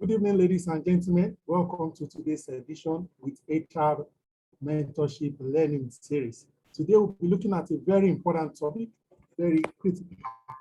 Good evening, ladies and gentlemen. Welcome to today's edition with HR Mentorship Learning Series. Today, we'll be looking at a very important topic, very critical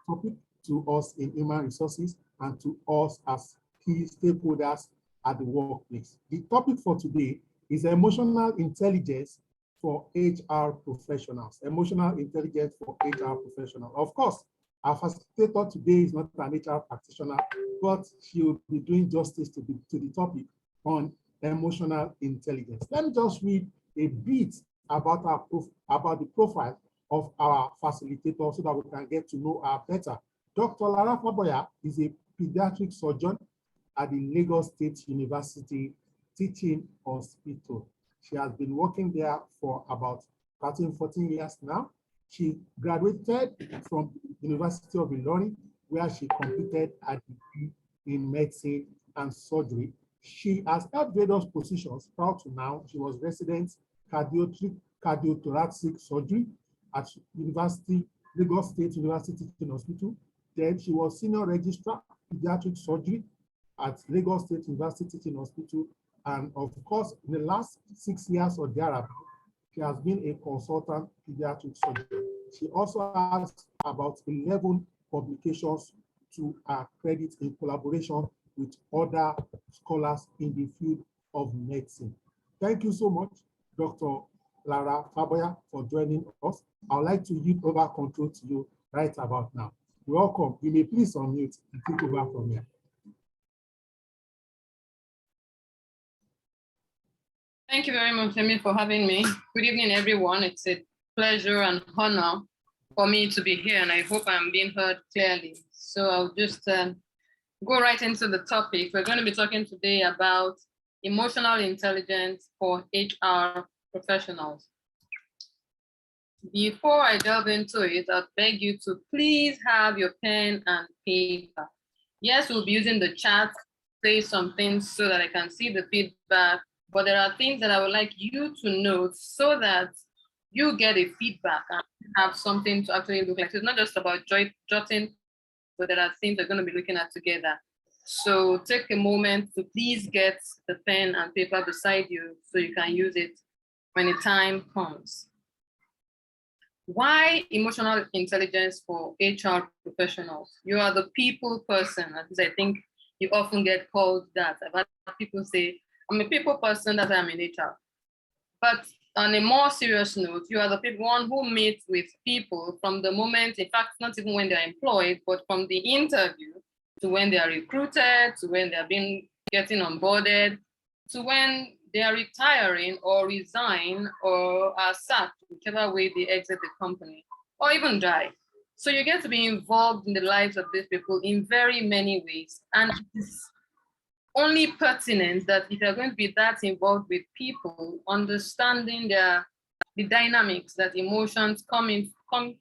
topic to us in human resources and to us as key stakeholders at the workplace. The topic for today is emotional intelligence for HR professionals. Emotional intelligence for HR professionals. Of course, our facilitator today is not an HR practitioner, but she will be doing justice to the topic on emotional intelligence. Let me just read a bit about the profile of our facilitator so that we can get to know her better. Dr. Lara Faboya is a pediatric surgeon at the Lagos State University Teaching Hospital. She has been working there for about 13, 14 years now. She graduated from the University of Ilorin, where she completed a degree in medicine and surgery. She has held various positions prior to now. She was resident cardiothoracic surgery at Lagos State University Teaching Hospital. Then she was senior registrar pediatric surgery at Lagos State University Teaching Hospital. And of course, in the last 6 years or thereabout, she has been a consultant pediatric surgeon. She also has about 11 publications to her credit in collaboration with other scholars in the field of medicine. Thank you so much, Dr. Lara Faboya, for joining us. I would like to yield over control to you right about now. Welcome. You may please unmute and take over from here. Thank you very much, Emi, for having me. Good evening, everyone. It's a pleasure and honor for me to be here, and I hope I'm being heard clearly. So I'll just go right into the topic. We're going to be talking today about emotional intelligence for HR professionals. Before I delve into it, I beg you to please have your pen and paper. Yes, we'll be using the chat, say some things so that I can see the feedback, but there are things that I would like you to note so that you get a feedback and have something to actually look like. So it's not just about jotting, but there are things we're going to be looking at together. So take a moment to please get the pen and paper beside you so you can use it when the time comes. Why emotional intelligence for HR professionals? You are the people person. At least I think you often get called that. I've had people say, I'm a people person, that I'm in HR. But on a more serious note, you are the one who meets with people from the moment, in fact, not even when they're employed, but from the interview to when they are recruited, to when they're getting onboarded, to when they are retiring or resign or are sacked, whichever way they exit the company, or even die. So you get to be involved in the lives of these people in very many ways. And it's only pertinent that if you're going to be that involved with people, understanding the dynamics that emotions come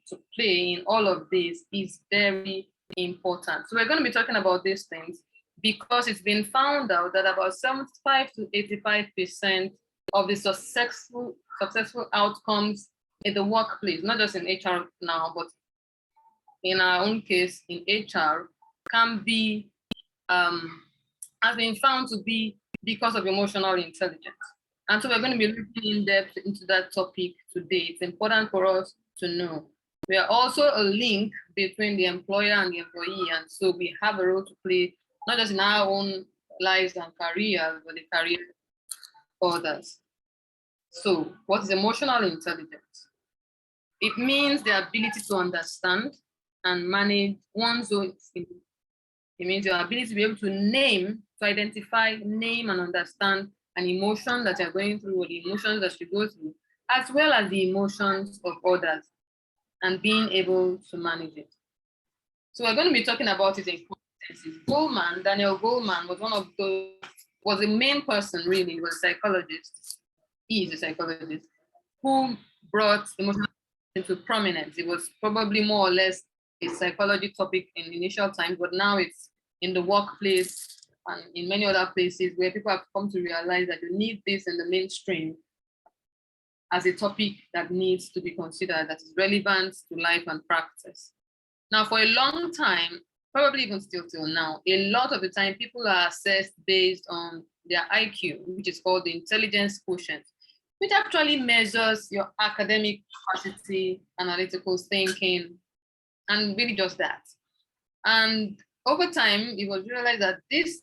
to play in all of this is very important. So we're going to be talking about these things because it's been found out that about 75 to 85% of the successful outcomes in the workplace, not just in HR now, but in our own case in HR, can be has been found to be because of emotional intelligence. And so we're going to be looking in depth into that topic today. It's important for us to know. We are also a link between the employer and the employee. And so we have a role to play, not just in our own lives and careers, but the career of others. So what is emotional intelligence? It means the ability to understand and manage one's own feelings. It means your ability to be able to identify, name, and understand an emotion that you're going through or the emotions that you go through, as well as the emotions of others, and being able to manage it. So we're going to be talking about it in competencies. Daniel Goleman was the main person, really. He was a psychologist. He is a psychologist who brought emotional into prominence. It was probably more or less a psychology topic in initial times, but now it's in the workplace and in many other places where people have come to realize that you need this in the mainstream as a topic that needs to be considered, that is relevant to life and practice. Now, for a long time, probably even still till now, a lot of the time people are assessed based on their IQ, which is called the intelligence quotient, which actually measures your academic capacity, analytical thinking, and really just that. And over time, it was realized that this is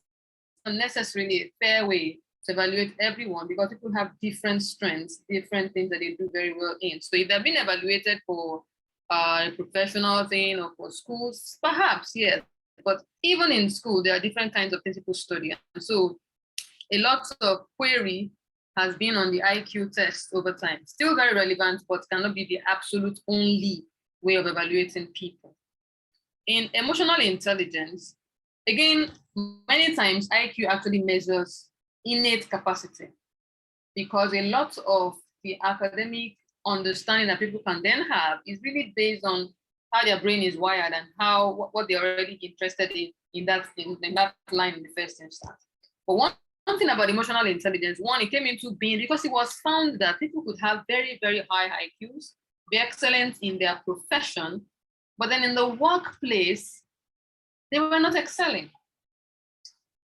not necessarily a fair way to evaluate everyone because people have different strengths, different things that they do very well in. So if they've been evaluated for a professional thing or for schools, perhaps, yes. But even in school, there are different kinds of things people study. And so a lot of query has been on the IQ test over time. Still very relevant, but cannot be the absolute only way of evaluating people. In emotional intelligence, again, many times IQ actually measures innate capacity because a lot of the academic understanding that people can then have is really based on how their brain is wired and how what they're already interested in that line in the first instance. But one thing about emotional intelligence, one, it came into being because it was found that people could have very, very high IQs, be excellent in their profession, but then in the workplace, they were not excelling.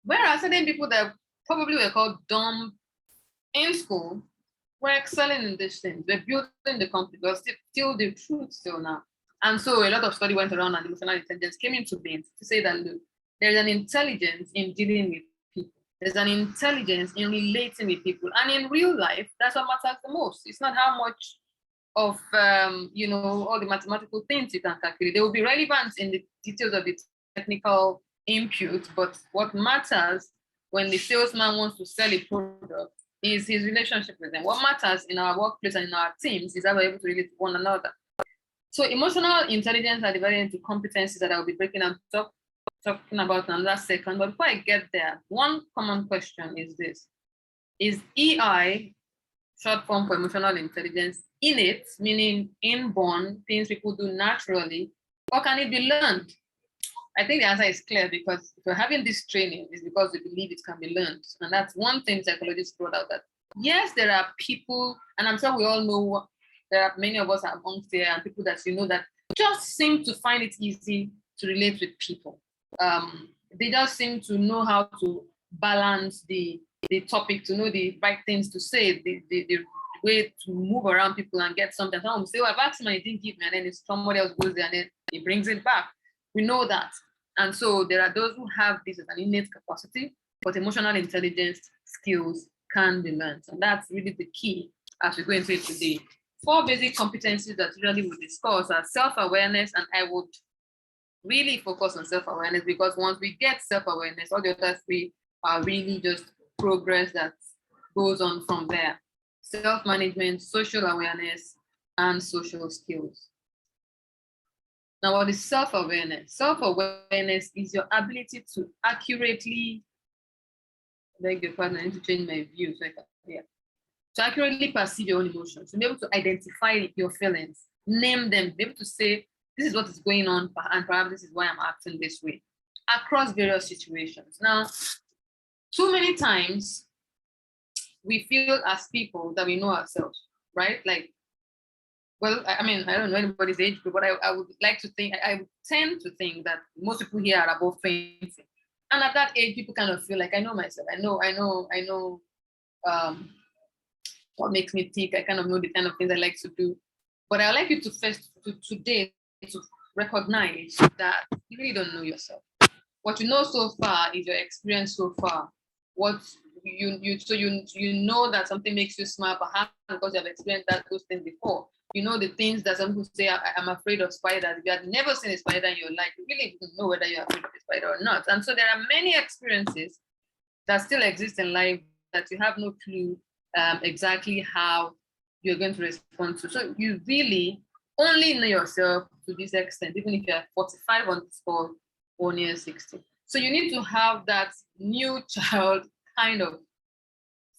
Whereas certain people that probably were called dumb in school were excelling in these things. They're building the company, but still the truth still now. And so a lot of study went around and emotional intelligence came into being to say that, look, there's an intelligence in dealing with people. There's an intelligence in relating with people. And in real life, that's what matters the most. It's not how much of, all the mathematical things you can calculate. They will be relevant in the details of the technical input, but what matters when the salesman wants to sell a product is his relationship with them. What matters in our workplace and in our teams is how we're able to relate to one another. So emotional intelligence are divided into competencies that I will be breaking down, talking about in another second. But before I get there, one common question is this: is EI, short form for emotional intelligence, innate, meaning inborn, things people do naturally, or can it be learned? I think the answer is clear because if you're having this training, it's because we believe it can be learned. And that's one thing psychologists brought out, that yes, there are people, and I'm sure we all know there are many of us amongst there and people that that just seem to find it easy to relate with people. They just seem to know how to balance the topic, to know the right things to say, the way to move around people and get something. Some say, I've asked him and he didn't give me, and then somebody else goes there and then he brings it back. We know that. And so there are those who have this as an innate capacity, but emotional intelligence skills can be learned. And that's really the key as we go into it today. 4 basic competencies that usually we discuss are self-awareness, and I would really focus on self-awareness because once we get self-awareness, all the other 3 are really just progress that goes on from there. Self-management, social awareness, and social skills. Now, what is self-awareness? Self-awareness is your ability to accurately, beg your pardon, I need to change my view. To accurately perceive your own emotions, to be able to identify your feelings, name them, be able to say, this is what is going on, and perhaps this is why I'm acting this way, across various situations. Now, too many times, we feel as people that we know ourselves, right? Like, well, I mean, I don't know anybody's age group, but I would like to think, I would tend to think that most people here are above 20. And at that age, people kind of feel like, I know myself. I know what makes me tick. I kind of know the kind of things I like to do. But I'd like you to first, today, to recognize that you really don't know yourself. What you know so far is your experience so far. What you know that something makes you smile, perhaps because you have experienced those things before. You know the things that some people say, I'm afraid of spiders. If you have never seen a spider in your life, you really don't know whether you're afraid of a spider or not. And so there are many experiences that still exist in life that you have no clue exactly how you're going to respond to. So you really only know yourself to this extent, even if you're 45 on the spot or near 60. So you need to have that new child kind of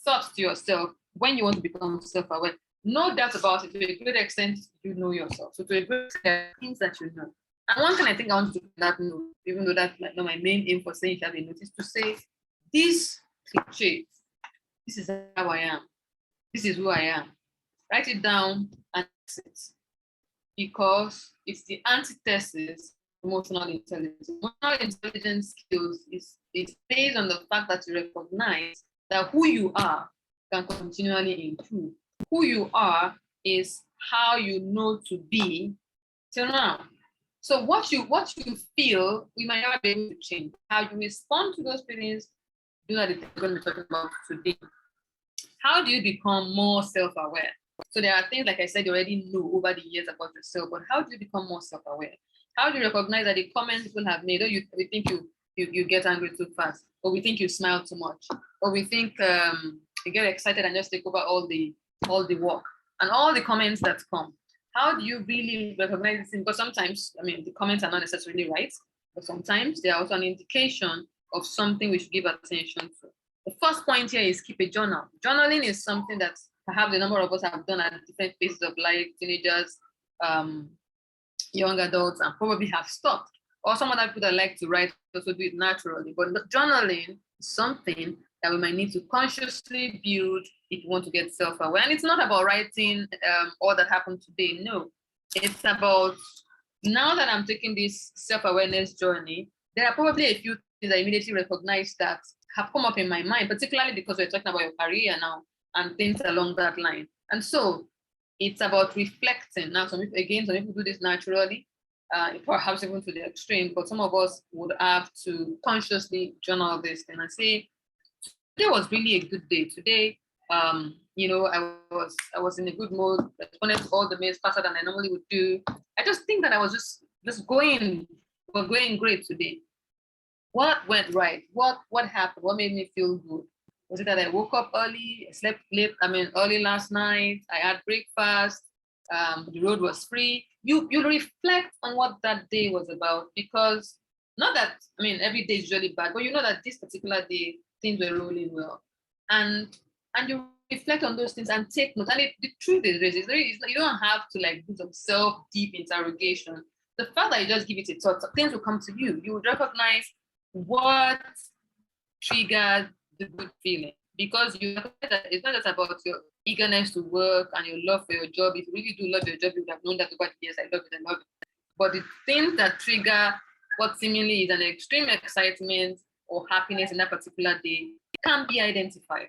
thoughts to yourself when you want to become self-aware. No doubt about it, to a great extent, you know yourself. So to a great extent, things that you know. And one thing I think I want to do that note, even though that's not my main aim for saying you have a note, is to say, this cliché, this is how I am. This is who I am. Write it down and sit. Because it's the antithesis emotional intelligence. Emotional intelligence skills is based on the fact that you recognize that who you are can continually improve. Who you are is how you know to be till now. So what you feel, we might never be able to change. How you respond to those feelings, those are the things we're going to be talking about today. How do you become more self-aware? So there are things, like I said, you already know over the years about yourself, but how do you become more self-aware? How do you recognize that the comments people have made, or we think you get angry too fast, or we think you smile too much, or we think you get excited and just take over all the work and all the comments that come. How do you really recognize this? Because sometimes, I mean, the comments are not necessarily right, but sometimes they are also an indication of something we should give attention to. The first point here is keep a journal. Journaling is something that perhaps a number of us have done at different phases of life, teenagers, young adults, and probably have stopped. Or some other people that like to write also do it naturally. But journaling is something that we might need to consciously build if you want to get self-aware. And it's not about writing all that happened today. No, it's about now that I'm taking this self-awareness journey, there are probably a few things I immediately recognize that have come up in my mind, particularly because we're talking about your career now and things along that line. And so it's about reflecting. Now, some people do this naturally, perhaps even to the extreme, but some of us would have to consciously journal this thing and say, today was really a good day. Today, you know, I was in a good mood, responded to all the mails faster than I normally would do. I just think that I was just going great today. What went right? What happened? What made me feel good? Was it that I woke up early, I slept late, early last night, I had breakfast, the road was free. You reflect on what that day was about, because not that, every day is usually bad, but you know that this particular day, things were rolling well. And you reflect on those things and take notes. And the truth is, you don't have to do some self-deep interrogation. The fact that you just give it a thought, things will come to you. You would recognize what triggered the good feeling, because it's not just about your eagerness to work and your love for your job. If you really do love your job, you would have known that over the years. I love it. But the things that trigger what seemingly is an extreme excitement or happiness in that particular day can be identified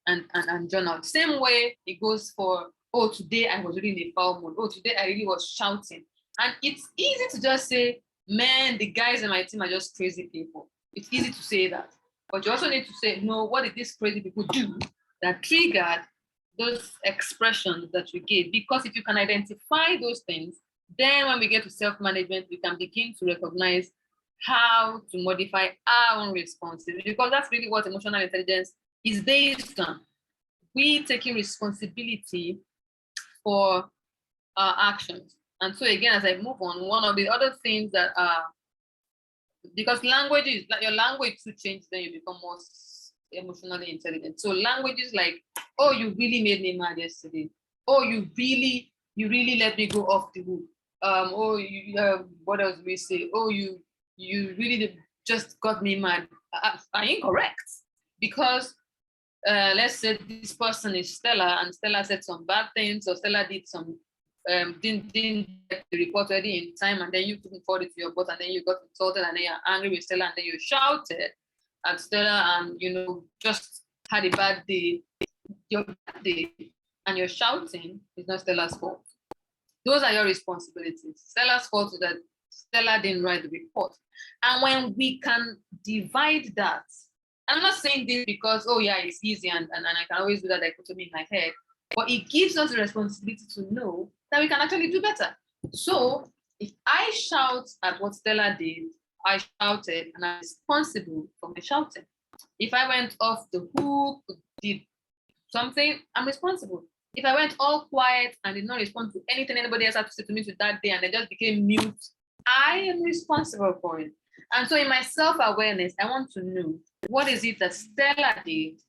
and journaled. Same way it goes for, oh, today I was really in a foul mood. Oh, today I really was shouting. And it's easy to just say, man, the guys in my team are just crazy people. It's easy to say that. But you also need to say, no, what did these crazy people do that triggered those expressions that you gave? Because if you can identify those things, then when we get to self-management, we can begin to recognize how to modify our own responses, because that's really what emotional intelligence is based on. We taking responsibility for our actions. And so again, as I move on, one of the other things that are, because language is like your language to change, then you become more emotionally intelligent. So languages like, oh, you really made me mad yesterday. Oh, you really let me go off the hook. What else do we say? Oh, you really just got me mad. Are incorrect, because let's say this person is Stella, and Stella said some bad things, or Stella did some didn't get the report ready in time, and then you couldn't forward it to your boss, and then you got insulted, and then you're angry with Stella, and then you shouted at Stella, and just had a bad day. Your bad day and your shouting is not Stella's fault. Those are your responsibilities. Stella's fault is that Stella didn't write the report. And when we can divide that, I'm not saying this because, oh yeah, it's easy and I can always do that dichotomy in my head, but it gives us the responsibility to know that we can actually do better. So if I shout at what Stella did, I shouted and I'm responsible for my shouting. If I went off the hook, did something, I'm responsible. If I went all quiet and did not respond to anything anybody else had to say to me to that day and they just became mute, I am responsible for it. And so in my self-awareness, I want to know, what is it that Stella did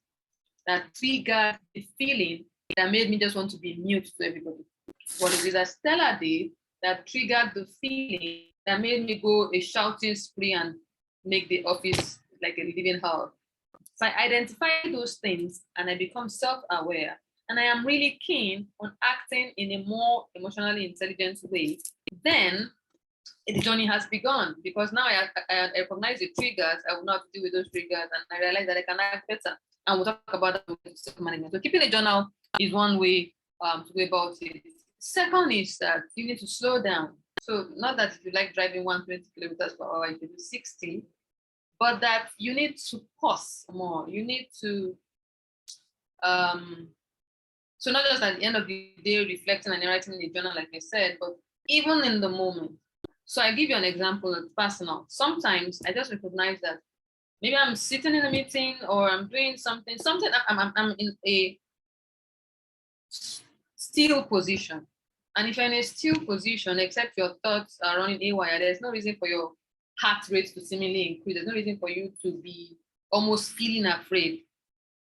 that triggered the feeling that made me just want to be mute to everybody? What is it that Stella did that triggered the feeling that made me go a shouting spree and make the office like a living hell? So I identify those things and I become self-aware, and I am really keen on acting in a more emotionally intelligent way, then the journey has begun, because now I recognize the triggers. I will not deal with those triggers, and I realize that I can act better. And we'll talk about that with self-management. So keeping a journal is one way to go about it. Second is that you need to slow down. So not that if you like driving 120 kilometers per hour, you can do 60, but that you need to pause more. You need to, so not just at the end of the day reflecting and writing in the journal, like I said, but even in the moment. So I give you an example, it's personal. Sometimes I just recognize that maybe I'm sitting in a meeting or I'm doing something, I'm in a still position. And if you're in a still position, except your thoughts are running haywire, there's no reason for your heart rate to seemingly increase. There's no reason for you to be almost feeling afraid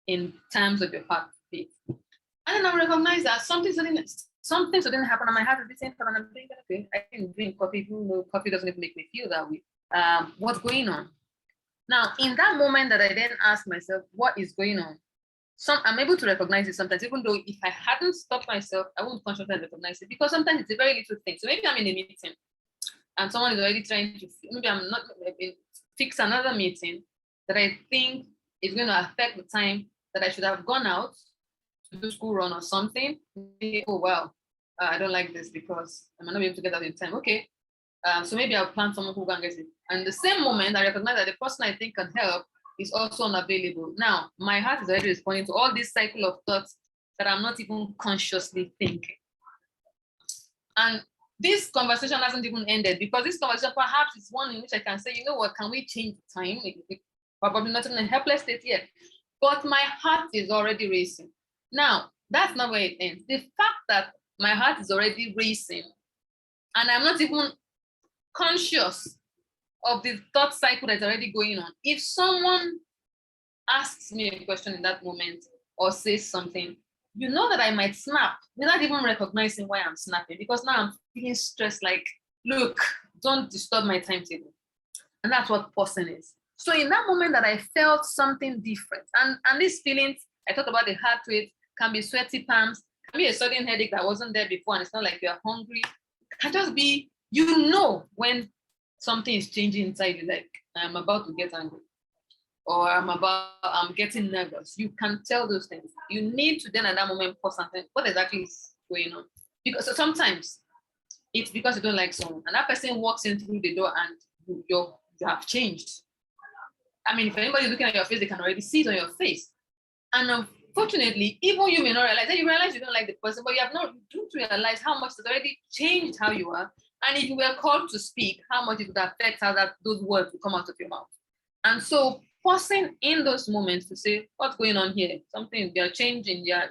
in terms of your heart rate. And then I recognize that something didn't happen, and my heart is beating, and I'm thinking, okay, I can drink coffee, even though coffee doesn't even make me feel that way. What's going on? Now, in that moment that I then ask myself, what is going on? I'm able to recognize it sometimes, even though if I hadn't stopped myself, I wouldn't consciously recognize it, because sometimes it's a very little thing. So maybe I'm in a meeting and someone is already trying to, maybe I'm not fix another meeting that I think is going to affect the time that I should have gone out to do school run or something. Oh, wow, I don't like this because I might not be able to get out in time. Okay, so maybe I'll plan someone who can get it. And the same moment, I recognize that the person I think can help is also unavailable. Now, my heart is already responding to all this cycle of thoughts that I'm not even consciously thinking. And this conversation hasn't even ended, because this conversation perhaps is one in which I can say, you know what, can we change the time? Probably not in a helpless state yet, but my heart is already racing. Now, that's not where it ends. The fact that my heart is already racing and I'm not even conscious of the thought cycle that's already going on. If someone asks me a question in that moment or says something, you know that I might snap without even recognizing why I'm snapping, because now I'm feeling stressed, like, look, don't disturb my timetable. And that's what pausing is. So in that moment that I felt something different, and these feelings, I talked about the heart rate, can be sweaty palms, can be a sudden headache that wasn't there before, and it's not like you're hungry. It can just be, you know, when something is changing inside you, like I'm about to get angry, or I'm getting nervous. You can tell those things. You need to then at that moment pause and think, what exactly is going on? Because sometimes it's because you don't like someone, and that person walks in through the door and you have changed. I mean, if anybody's looking at your face, they can already see it on your face. And unfortunately, even you may not realize that you realize you don't like the person, but you don't realize how much it's already changed how you are. And if you were called to speak, how much it would affect how those words will come out of your mouth. And so pausing in those moments to say, what's going on here? Something, you're changing, you're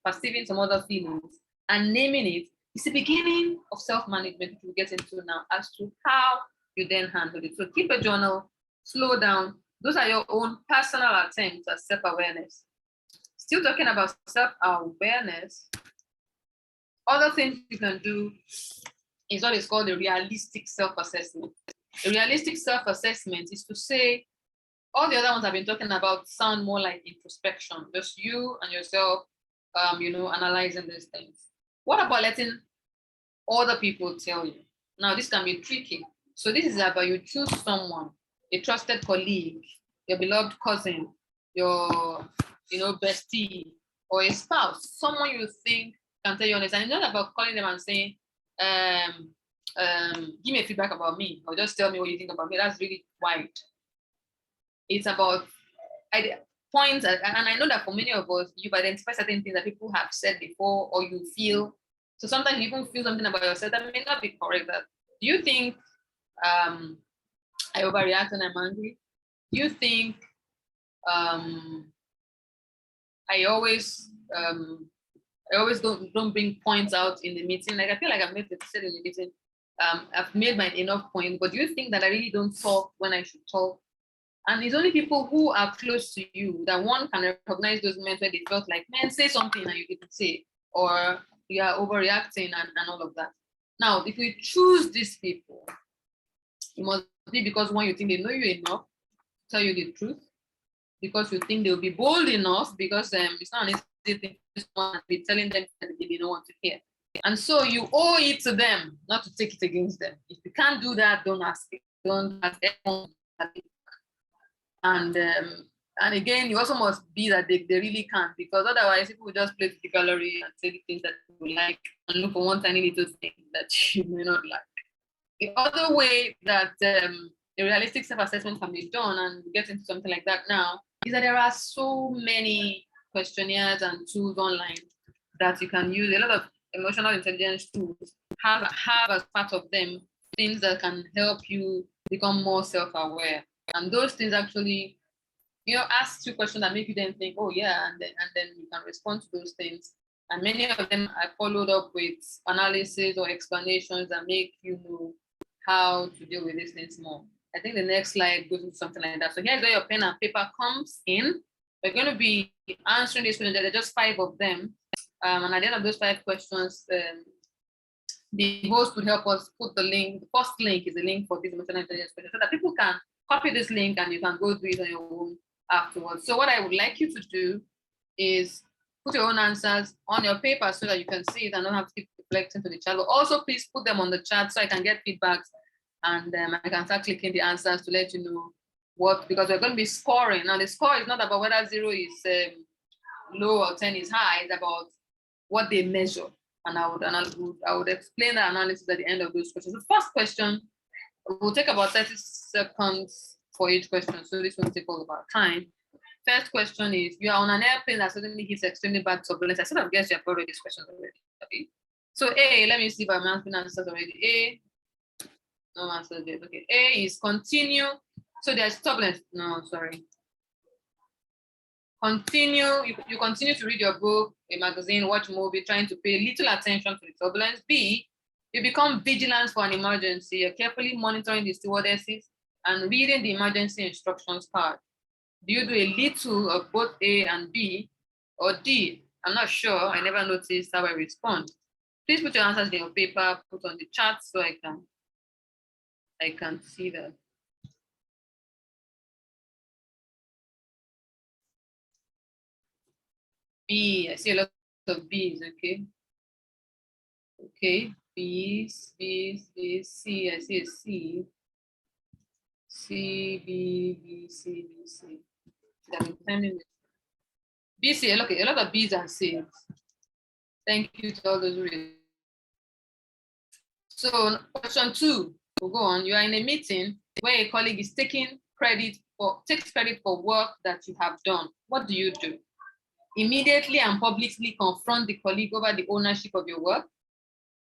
perceiving some other feelings, and naming it is the beginning of self-management, which we'll get into now, as to how you then handle it. So keep a journal, slow down. Those are your own personal attempts at self-awareness. Still talking about self-awareness, other things you can do is what is called a realistic self-assessment. A realistic self-assessment is to say, all the other ones I've been talking about sound more like introspection, just you and yourself, analyzing these things. What about letting other people tell you? Now, this can be tricky. So this is about you choose someone, a trusted colleague, your beloved cousin, your bestie, or a spouse, someone you think can tell you honest. And it's not about calling them and saying, give me a feedback about me, or just tell me what you think about me. That's really wide. It's about points, and I know that for many of us, you've identified certain things that people have said before, or you feel. So sometimes you even feel something about yourself that may not be correct. That, do you think I overreact when I'm angry? Do you think I always don't bring points out in the meeting? Like, I feel like I've made the decision in the meeting. I've made my enough points, but do you think that I really don't talk when I should talk? And it's only people who are close to you that one can recognize those moments where they felt like, man, say something and you didn't say, or you are overreacting and all of that. Now, if you choose these people, it must be because, one, you think they know you enough to tell you the truth, because you think they'll be bold enough, because it's not an easy thing to be telling them that they don't want to hear. And so you owe it to them not to take it against them. If you can't do that, don't ask it. Don't ask anyone. And again, you also must be that they really can't, because otherwise people will just play to the gallery and say the things that you like and look for one tiny little thing that you may not like. The other way that a realistic self-assessment can be done, and we get into something like that now, is that there are so many questionnaires and tools online that you can use. A lot of emotional intelligence tools have as part of them things that can help you become more self-aware. And those things actually, ask you questions that make you then think, oh yeah, and then you can respond to those things. And many of them are followed up with analysis or explanations that make you know how to deal with these things more. I think the next slide goes into something like that. So here's where your pen and paper comes in. We're going to be answering these questions. There are just 5 of them. And at the end of those 5 questions, the host would help us put the link. The first link is a link for this emotional intelligence question so that people can copy this link and you can go do it on your own afterwards. So what I would like you to do is put your own answers on your paper so that you can see it and don't have to keep reflecting to the chat. But also, please put them on the chat so I can get feedbacks and I can start clicking the answers to let you know what, because we're going to be scoring. Now, the score is not about whether 0 is low or 10 is high. It's about what they measure. And I would explain the analysis at the end of those questions. The first question will take about 30 seconds for each question. So this will take all about time. First question is, you are on an airplane that suddenly hits extremely bad turbulence. I sort of guess you have already these questions already. Okay. So A, let me see if I'm answering answers already. A, no answers yet. Okay. A is continue. So there's turbulence. No, sorry. Continue. You continue to read your book, a magazine, watch a movie, trying to pay little attention to the turbulence. B, you become vigilant for an emergency. You're carefully monitoring the stewardesses and reading the emergency instructions card. Do you do a little of both A and B? Or D? I'm not sure. I never noticed how I respond. Please put your answers in your paper, put on the chat so I can see that. B, I see a lot of B's, okay? Okay, B's, C, I see a C. C, B, C, B, C. B, C, look, a lot of B's and C's. Thank you to all those who read. So question 2, we'll go on. You are in a meeting where a colleague is takes credit for work that you have done. What do you do? Immediately and publicly confront the colleague over the ownership of your work.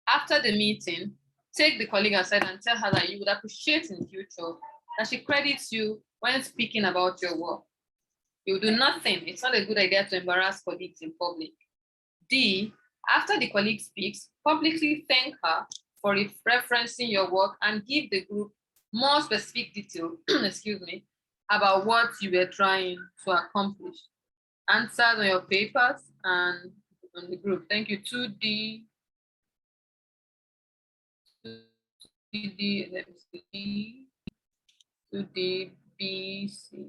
After the meeting, take the colleague aside and tell her that you would appreciate in future that she credits you when speaking about your work. You do nothing. It's not a good idea to embarrass colleagues in public. D, after the colleague speaks, publicly thank her for referencing your work and give the group more specific detail, excuse me, about what you were trying to accomplish. Answers on your papers and on the group. Thank you. 2D. 2D, let me see. 2D, B, C.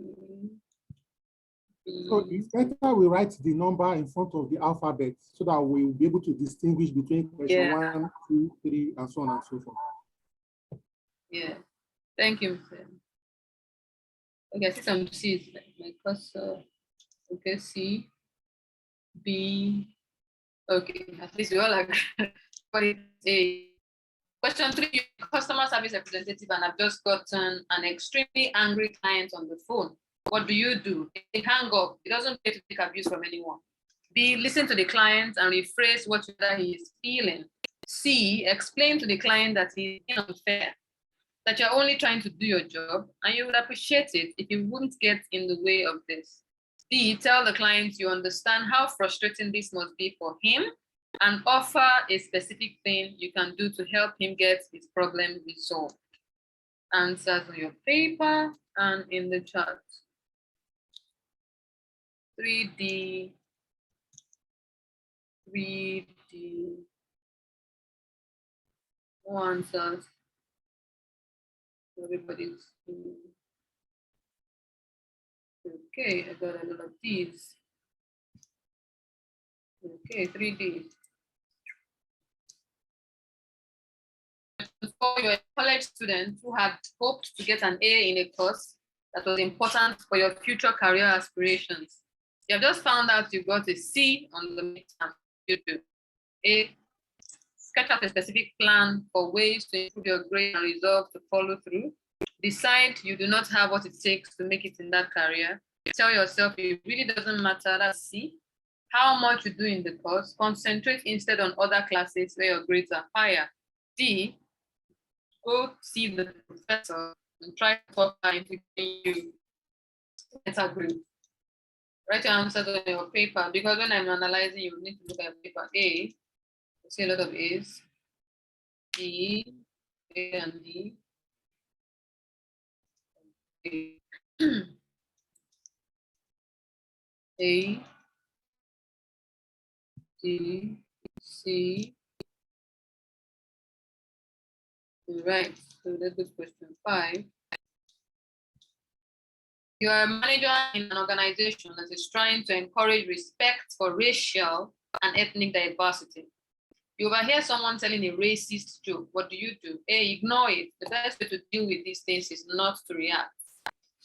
So it's better we write the number in front of the alphabet so that we'll be able to distinguish between question 1, 2, 3, and so on and so forth. Yeah. Thank you. Okay, I see some C's. My cursor. Okay, C, B. Okay, at least we all agree. But it's A. Question 3, you're a customer service representative and have just gotten an extremely angry client on the phone. What do you do? A, hang up. It doesn't pay to take abuse from anyone. B, listen to the client and rephrase what he is feeling. C, explain to the client that he's being unfair, that you're only trying to do your job and you would appreciate it if you wouldn't get in the way of this. D, tell the client you understand how frustrating this must be for him and offer a specific thing you can do to help him get his problem resolved. Answers on your paper and in the chat. 3D. 3D. No answers. Everybody's. Okay, I got a lot of D's. Okay, 3D. for your college students who had hoped to get an A in a course that was important for your future career aspirations. You have just found out you got a C on the midterm. You do. A, sketch out a specific plan for ways to improve your grade and resolve to follow through. Decide you do not have what it takes to make it in that career. Tell yourself it really doesn't matter. That's C. How much you do in the course. Concentrate instead on other classes where your grades are higher. D, go see the professor and try to talk her into giving you better grades. Write your answers on your paper, because when I'm analyzing, you need to look at paper. A, see a lot of A's. D, A and D. A, A, D, C. Right, so that's good question 5. You are a manager in an organization that is trying to encourage respect for racial and ethnic diversity. You overhear someone telling a racist joke. What do? A, ignore it. The best way to deal with these things is not to react.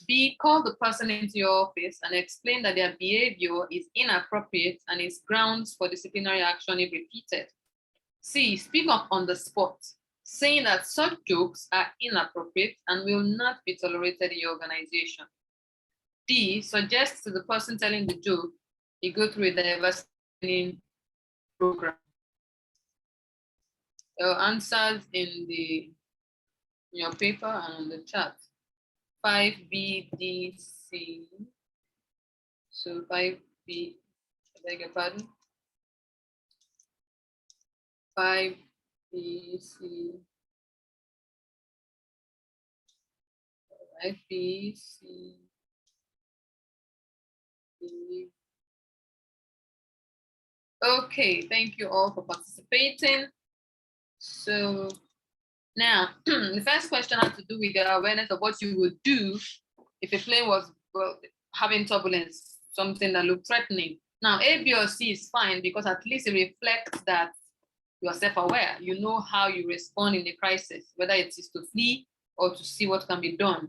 B, call the person into your office and explain that their behavior is inappropriate and is grounds for disciplinary action if repeated. C, speak up on the spot, saying that such jokes are inappropriate and will not be tolerated in your organization. D, suggest to the person telling the joke you go through a diversity program. Your answers in your paper and on the chat. 5B, D, C. So 5B, I beg your pardon. 5B, C. All right, B, C. D. Okay, thank you all for participating. So now, the first question has to do with the awareness of what you would do if a plane was having turbulence, something that looked threatening. Now, A, B, or C is fine because at least it reflects that you are self-aware. You know how you respond in a crisis, whether it is to flee or to see what can be done.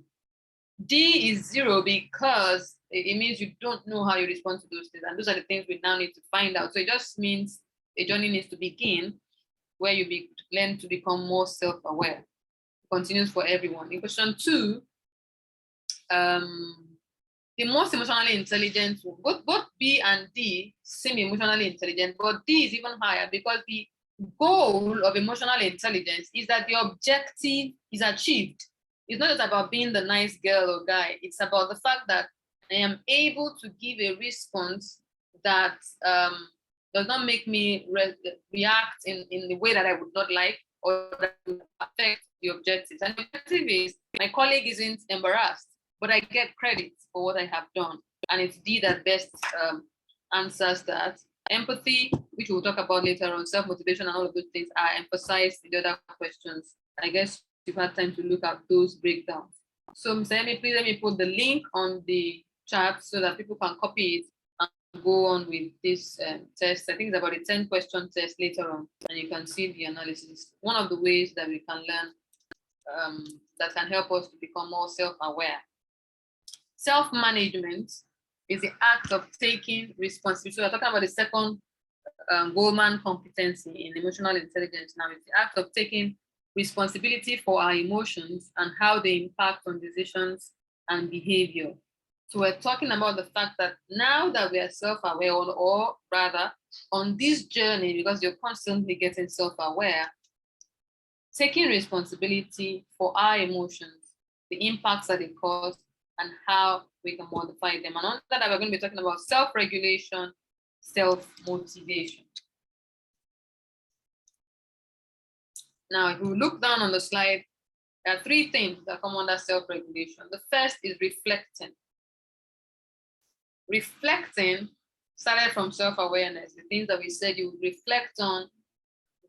D is 0 because it means you don't know how you respond to those things. And those are the things we now need to find out. So it just means a journey needs to begin where you learn to become more self-aware. It continues for everyone. In question 2, the most emotionally intelligent, both B and D seem emotionally intelligent, but D is even higher because the goal of emotional intelligence is that the objective is achieved. It's not just about being the nice girl or guy. It's about the fact that I am able to give a response that does not make me react in the way that I would not like or that would affect the objectives. And the objective is my colleague isn't embarrassed, but I get credit for what I have done. And it's D that best answers that. Empathy, which we'll talk about later on, self-motivation and all of those things are emphasized in the other questions. I guess you've had time to look at those breakdowns. So Mr. Emi, please let me put the link on the chat so that people can copy it and go on with this test. I think it's about a 10-question test later on, and you can see the analysis. One of the ways that we can learn that can help us to become more self-aware. Self-management is the act of taking responsibility. So we're talking about the second Goldman competency in emotional intelligence. Now it's the act of taking responsibility for our emotions and how they impact on decisions and behavior. So we're talking about the fact that now that we are self-aware, or rather on this journey, because you're constantly getting self-aware, taking responsibility for our emotions, the impacts that they cause, and how we can modify them. And on that, we're going to be talking about self-regulation, self-motivation. Now, if we look down on the slide, there are 3 things that come under self-regulation. The first is reflecting. Reflecting started from self-awareness, the things that we said you would reflect on.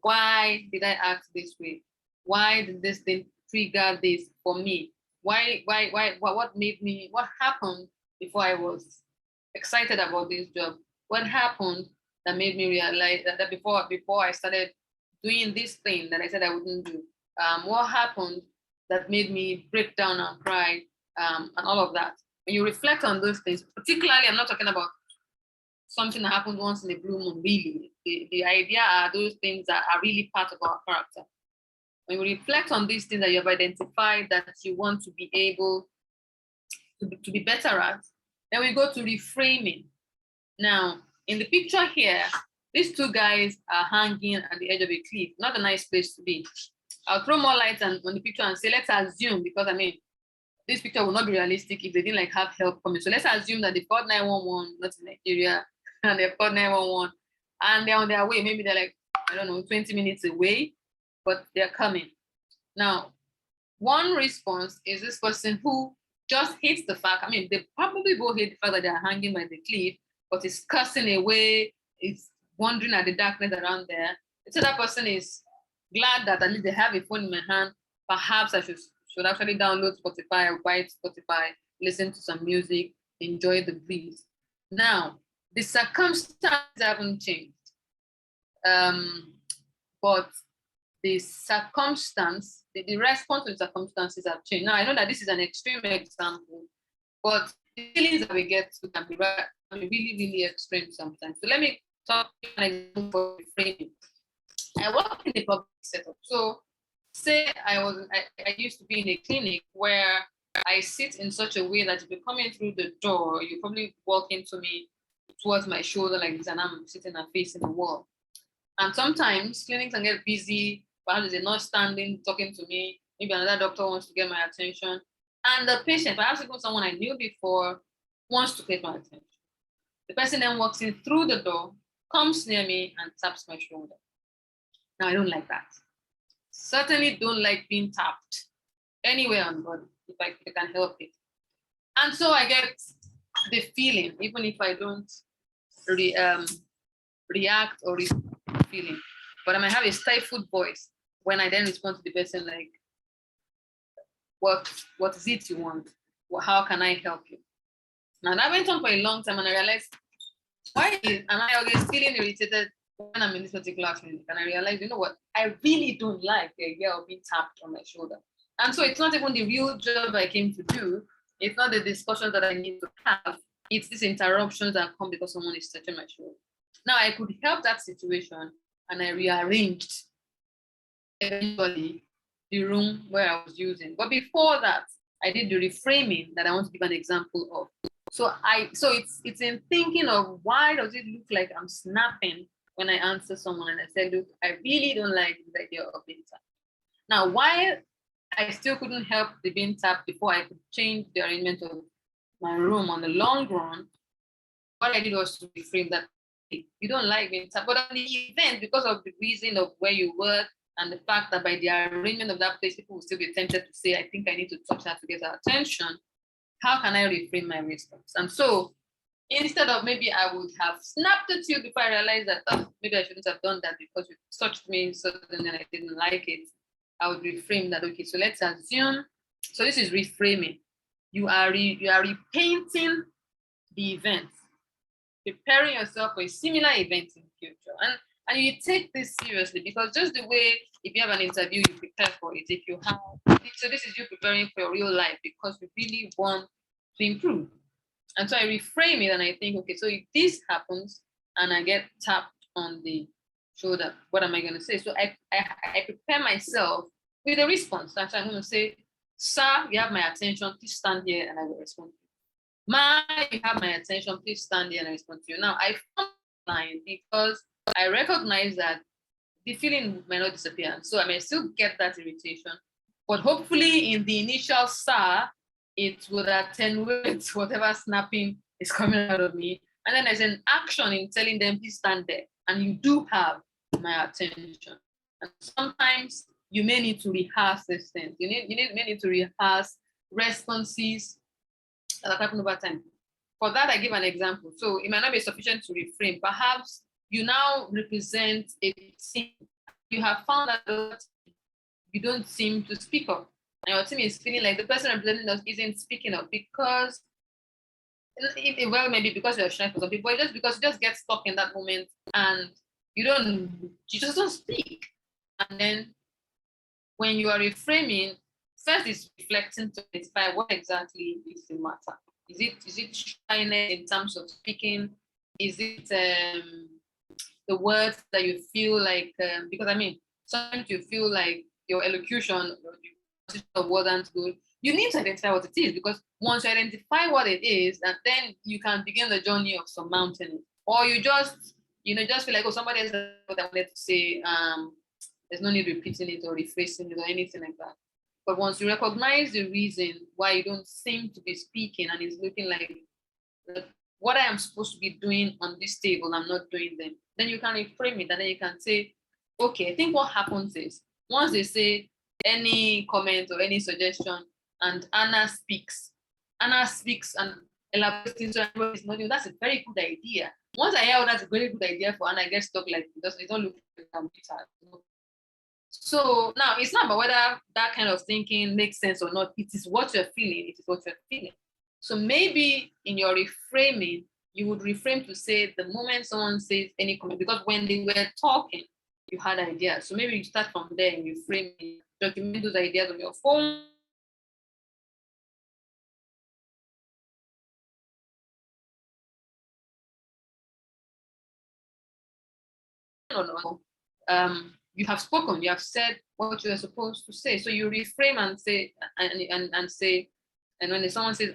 Why did I act this way? Why did this thing trigger this for me? What made me, what happened before I was excited about this job? What happened that made me realize that before I started doing this thing that I said I wouldn't do? what happened that made me break down and cry, and all of that. When you reflect on those things, particularly, I'm not talking about something that happens once in a blue moon, really. The idea are those things that are really part of our character. When you reflect on these things that you have identified that you want to be able to be better at, then we go to reframing. Now, in the picture here, these two guys are hanging at the edge of a cliff. Not a nice place to be. I'll throw more light on the picture and say, let's assume, because I mean, this picture will not be realistic if they didn't like have help coming. So let's assume that they called 911, not in Nigeria, and they called 911, and they're on their way. Maybe they're like, I don't know, 20 minutes away, but they're coming. Now, one response is this person who just hates the fact, I mean, they probably both hate the fact that they're hanging by the cliff, but is cursing away, is wandering at the darkness around there. So that person is glad that at least they have a phone in my hand. Perhaps I should actually download Spotify or buy Spotify, listen to some music, enjoy the breeze. Now, the circumstances haven't changed. But the circumstance, the response to the circumstances have changed. Now, I know that this is an extreme example, but the feelings that we get to can be really, really extreme sometimes. So let me talk an example for framing. I work in a public setup. So say I used to be in a clinic where I sit in such a way that if you're coming through the door, you probably walk into me towards my shoulder like this, and I'm sitting and facing the wall. And sometimes clinics can get busy, perhaps they're not standing talking to me, maybe another doctor wants to get my attention, and the patient, perhaps even someone I knew before, wants to get my attention. The person then walks in through the door, comes near me, and taps my shoulder. Now, I don't like that. Certainly don't like being tapped anywhere on the body if I can help it. And so I get the feeling, even if I don't react or feeling, but I might have a stifled voice when I then respond to the person like, what is it you want? How can I help you? Now that went on for a long time, and I realized, why am I always feeling irritated when I'm in this particular clinic? And I realized, you know what, I really don't like the idea of being tapped on my shoulder. And so it's not even the real job I came to do. It's not the discussion that I need to have. It's these interruptions that come because someone is touching my shoulder. Now I could help that situation, and I rearranged eventually the room where I was using. But before that, I did the reframing that I want to give an example of. So it's in thinking of, why does it look like I'm snapping when I answer someone and I said, look, I really don't like the idea of being tapped. Now, while I still couldn't help the being tapped before I could change the arrangement of my room on the long run, what I did was to reframe that. You don't like being tapped, but on the event, because of the reason of where you work and the fact that by the arrangement of that place, people will still be tempted to say, I think I need to touch that to get our attention. How can I reframe my response? And so instead of maybe I would have snapped at you before I realized that, oh, maybe I shouldn't have done that because you touched me suddenly and I didn't like it, I would reframe that. Okay, so let's assume, so this is reframing. You are repainting the event, preparing yourself for a similar event in the future. And you take this seriously, because just the way, if you have an interview, you prepare for it. If you have, so this is you preparing for your real life because you really want to improve. And so I reframe it and I think, okay, so if this happens and I get tapped on the shoulder, what am I going to say? So I prepare myself with a response. So I'm going to say, sir, you have my attention, please stand here and I will respond to you. Ma, you have my attention, please stand here and I respond to you. Now I found line because I recognize that the feeling may not disappear. So I may still get that irritation, but hopefully in the initial sir, it will attenuate whatever snapping is coming out of me. And then there's an action in telling them, please stand there. And you do have my attention. And sometimes you may need to rehearse these things. You may need to rehearse responses that happen over time. For that, I give an example. So it might not be sufficient to reframe. Perhaps you now represent a team. You have found that you don't seem to speak up. And your team is feeling like the person representing us isn't speaking up because, well, maybe because you're shy for some people, just because you just get stuck in that moment and you just don't speak. And then when you are reframing, first is reflecting to identify what exactly is the matter. Is it shyness in terms of speaking? Is it the words that you feel like, because I mean, sometimes you feel like your elocution wasn't good. You need to identify what it is, because once you identify what it is, and then you can begin the journey of surmounting it. Or you just, just feel like, oh, somebody else said what I wanted to say. There's no need repeating it or rephrasing it or anything like that. But once you recognize the reason why you don't seem to be speaking, and it's looking like what I am supposed to be doing on this table, I'm not doing them, then you can reframe it, and then you can say, okay, I think what happens is, once they say any comment or any suggestion and Anna speaks and elaborates, so everybody's nodding, that's a very good idea. Once I hear, oh, that's a very good idea for Anna, I get stuck like, it don't look like I'm bitter. So now it's not about whether that kind of thinking makes sense or not. It is what you're feeling. It is what you're feeling. So maybe in your reframing, you would reframe to say the moment someone says any comment, because when they were talking, you had ideas. So maybe you start from there and you frame it, document those ideas on your phone. You have spoken, you have said what you are supposed to say. So you reframe and say, and say, and when someone says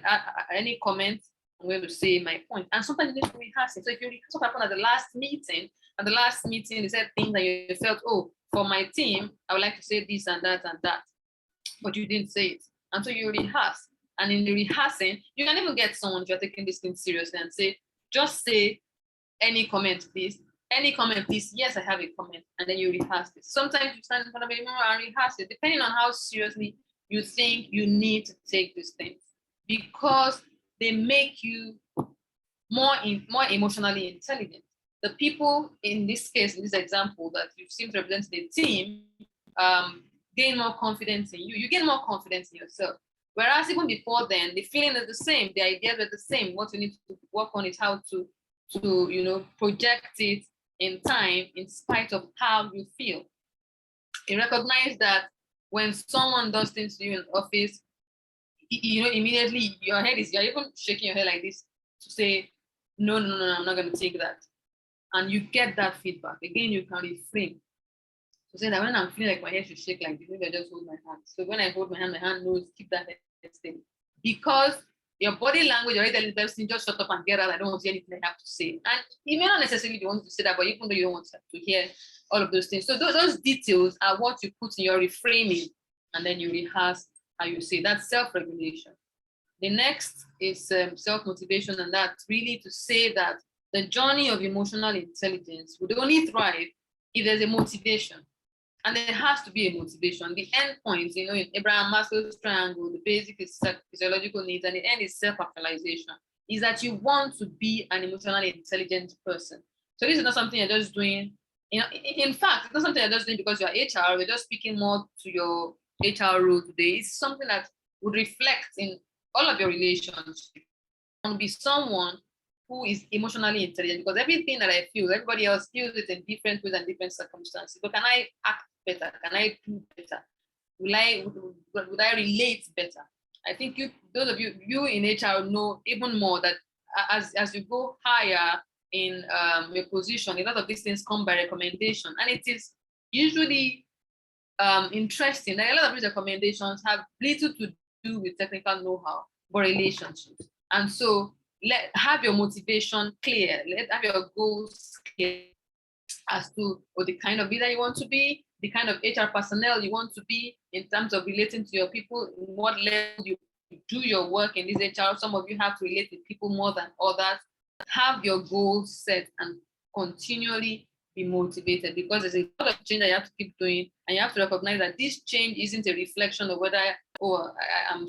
any comment, I'm going to say my point. And sometimes you need to rehearse it. So if you rehearse what happened at the last meeting, they said things that you felt, oh, for my team, I would like to say this and that, but you didn't say it. And so you rehearse. And in the rehearsing, you can even get someone you're taking this thing seriously and say, just say any comment, please. Any comment, please. Yes, I have a comment. And then you rehearse it. Sometimes you stand in front of a mirror and rehearse it, depending on how seriously you think you need to take these things, because they make you more emotionally intelligent. The people in this case, in this example that you seem to represent the team, gain more confidence in you. You gain more confidence in yourself. Whereas even before then, the feeling is the same, the ideas are the same. What you need to work on is how to project it in time in spite of how you feel. You recognize that when someone does things to you in office, immediately you're even shaking your head like this to say, no, I'm not going to take that. And you get that feedback. Again, you can reframe. So say that when I'm feeling like my head should shake like this, maybe I just hold my hand. So when I hold my hand knows, keep that head steady. Because your body language already telling the person, just shut up and get out. I don't want to hear anything I have to say. And you may not necessarily be wanting to say that, but even though you don't want to hear all of those things. So those details are what you put in your reframing, and then you rehearse how you say. That's self-regulation. The next is self-motivation, and that's really to say that the journey of emotional intelligence would only thrive if there's a motivation. And there has to be a motivation. The end point, in Abraham Maslow's triangle, the basic is physiological needs, and the end is self-actualization, is that you want to be an emotionally intelligent person. So this is not something you're just doing. In fact, it's not something you're just doing because you're HR. We're just speaking more to your HR role today. It's something that would reflect in all of your relationships. And be someone who is emotionally intelligent, because everything that I feel, everybody else feels it in different ways and different circumstances. But can I act better? Can I do better? Would I relate better? I think those of you in HR know even more that as you go higher in your position, a lot of these things come by recommendation, and it is usually interesting that a lot of these recommendations have little to do with technical know-how, but relationships. And so have your motivation clear, have your goals clear as to the kind of leader you want to be, the kind of HR personnel you want to be in terms of relating to your people, in what level you do your work in this HR. Some of you have to relate with people more than others. Have your goals set and continually be motivated, because there's a lot of change that you have to keep doing, and you have to recognize that this change isn't a reflection of whether I'm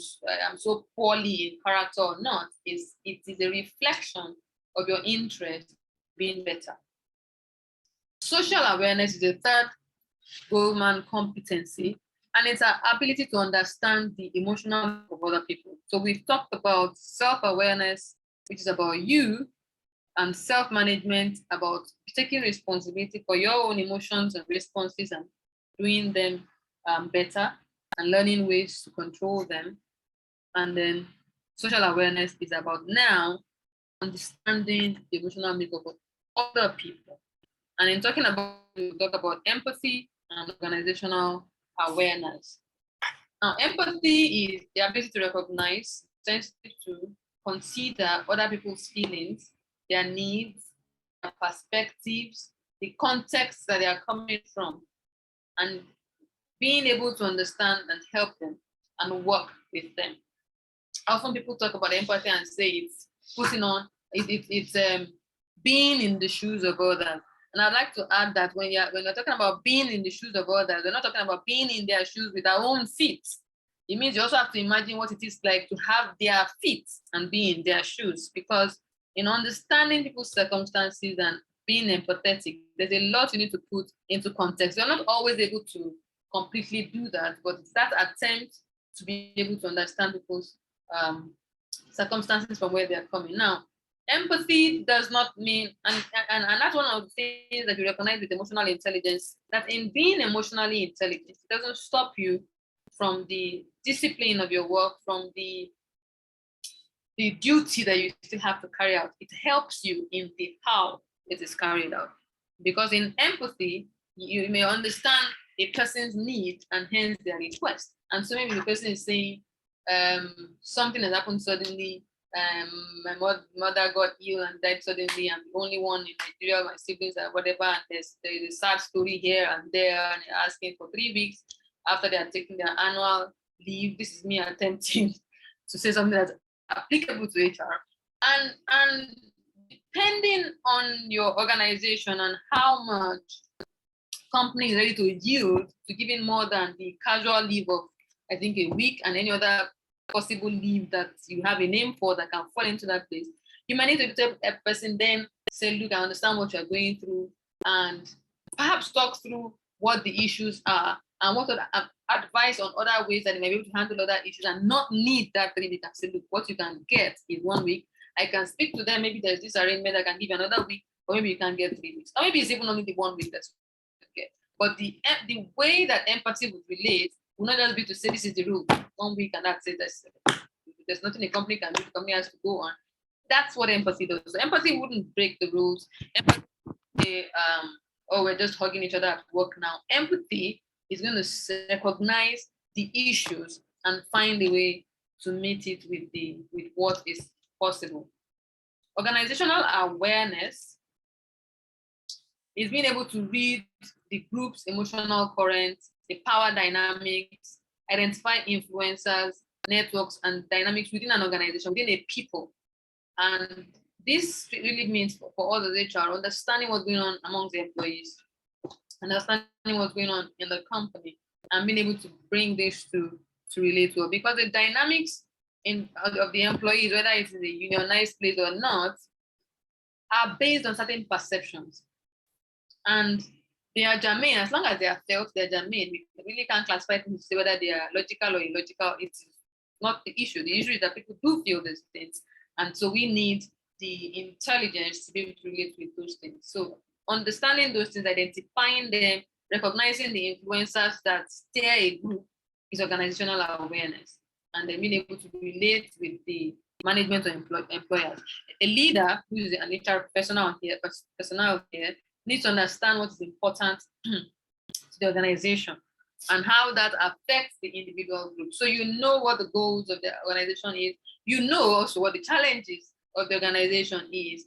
so poorly in character or not. It is a reflection of your interest being better. Social awareness is the third Goldman competency, and it's our ability to understand the emotional of other people. So we've talked about self-awareness, which is about you, and self-management, about taking responsibility for your own emotions and responses and doing them better and learning ways to control them. And then social awareness is about now understanding the emotional makeup of other people. And in talking about, we talk about empathy and organizational awareness. Now, empathy is the ability to recognize, sensitive to, consider other people's feelings, their needs, their perspectives, the context that they are coming from, and being able to understand and help them and work with them. Often people talk about empathy and say it's putting on, it's being in the shoes of others. And I'd like to add that when you're talking about being in the shoes of others, we're not talking about being in their shoes with our own feet. It means you also have to imagine what it is like to have their feet and be in their shoes, because in understanding people's circumstances and being empathetic, there's a lot you need to put into context. You're not always able to completely do that, but it's that attempt to be able to understand people's circumstances from where they're coming. Now, empathy does not mean, and that's one of the things that you recognize with emotional intelligence, that in being emotionally intelligent, it doesn't stop you from the discipline of your work, from the duty that you still have to carry out. It helps you in the how it is carried out. Because in empathy, you may understand a person's need and hence their request. And so maybe the person is saying, something has happened suddenly. My mother got ill and died suddenly. I'm the only one in Nigeria, my siblings and whatever. And there's a sad story here and there, and they're asking for 3 weeks after they are taking their annual leave. This is me attempting to say something that's applicable to HR. And depending on your organization and how much company is ready to yield to giving more than the casual leave of, I think, a week and any other possible leave that you have a name for that can fall into that place, you might need to tell a person then say, look, I understand what you're going through, and perhaps talk through what the issues are and what other advice on other ways that they may be able to handle other issues and not need that 3 weeks. Say, look, what you can get is 1 week. I can speak to them. Maybe there's this arrangement that can give you another week, or maybe you can get 3 weeks, or maybe it's even only the 1 week that's okay. But the way that empathy would relate will not just be to say this is the rule, 1 week and that's it. There's nothing a company can do. The company has to go on. That's what empathy does. So empathy wouldn't break the rules. Empathy, oh, we're just hugging each other at work now. Empathy is going to recognize the issues and find a way to meet it with what is possible. Organizational awareness is being able to read the group's emotional currents, the power dynamics, identify influencers, networks, and dynamics within an organization, within a people. And this really means for us as HR, understanding what's going on among the employees, understanding what's going on in the company, and being able to bring this to relate to it. Because the dynamics of the employees, whether it's in a unionized place or not, are based on certain perceptions. And they are germane. As long as they are felt, they're germane. We really can't classify things to say whether they are logical or illogical. It's not the issue. The issue is that people do feel these things. And so we need the intelligence to be able to relate with those things. So understanding those things, identifying them, recognizing the influencers that steer a group is organizational awareness. And then being able to relate with the management or employers. A leader who is an HR personnel here needs to understand what is important to the organization and how that affects the individual group. So you know what the goals of the organization is. You know also what the challenges of the organization is.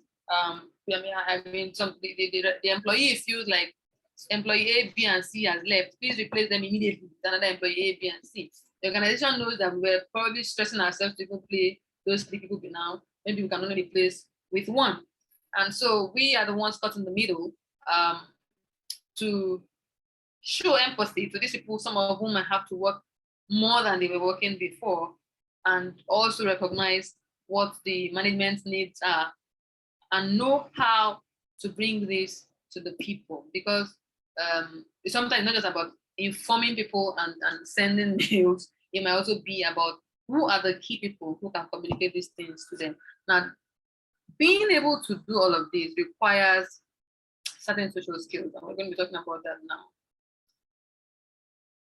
The employee feels like employee A, B, and C has left. Please replace them immediately with another employee A, B, and C. The organization knows that we're probably stressing ourselves to even play those 3 people now. Maybe we can only replace with one. And so we are the ones caught in the middle to show empathy to these people, some of whom might have to work more than they were working before, and also recognize what the management needs are and know how to bring this to the people. Because it's sometimes not just about informing people and sending mails. It might also be about who are the key people who can communicate these things to them. Now, being able to do all of this requires certain social skills, and we're going to be talking about that now.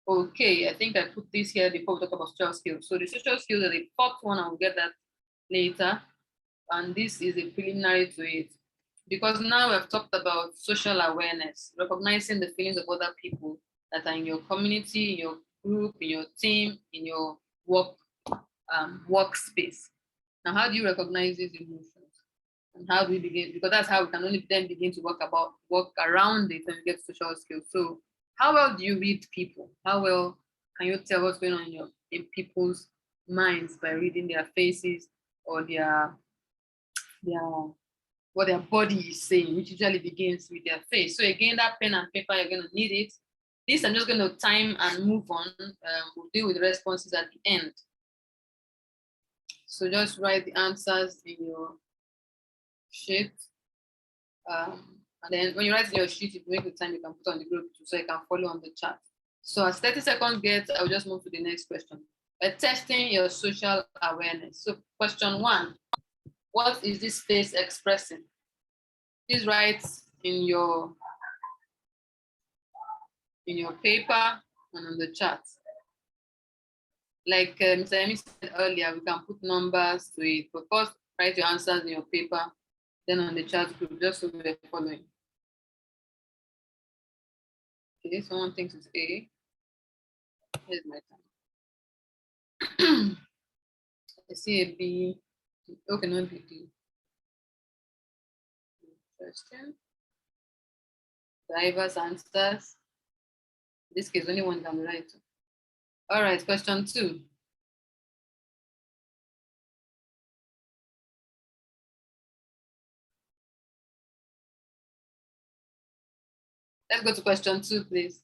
Okay, I think I put this here before we talk about social skills. So the social skills are the fourth one, I will get that later. And this is a preliminary to it. Because now we've talked about social awareness, recognizing the feelings of other people that are in your community, in your group, in your team, in your workspace. Now, how do you recognize these emotions? And how do we begin? Because that's how we can only then begin to work around it and get social skills. So, how well do you read people? How well can you tell what's going on in people's minds by reading their faces or their what their body is saying, which usually begins with their face. So again, that pen and paper, you're going to need it. This I'm just going to time and move on. We'll deal with the responses at the end. So just write the answers in your sheet. And then when you write in your sheet, if you make the time, you can put on the group so you can follow on the chat. So as 30 seconds gets, I'll just move to the next question. By testing your social awareness. So question 1, what is this face expressing? Please write in your paper and on the chat. Like Mr. Emi said earlier, we can put numbers to it, but first write your answers in your paper, then on the chat group, just so we're following. Okay, someone thinks it's A. Here's my time. I see a B. Okay, no B, D. Question. Diverse answers. In this case, only one can write. All right, question 2. Let's go to question 2, please.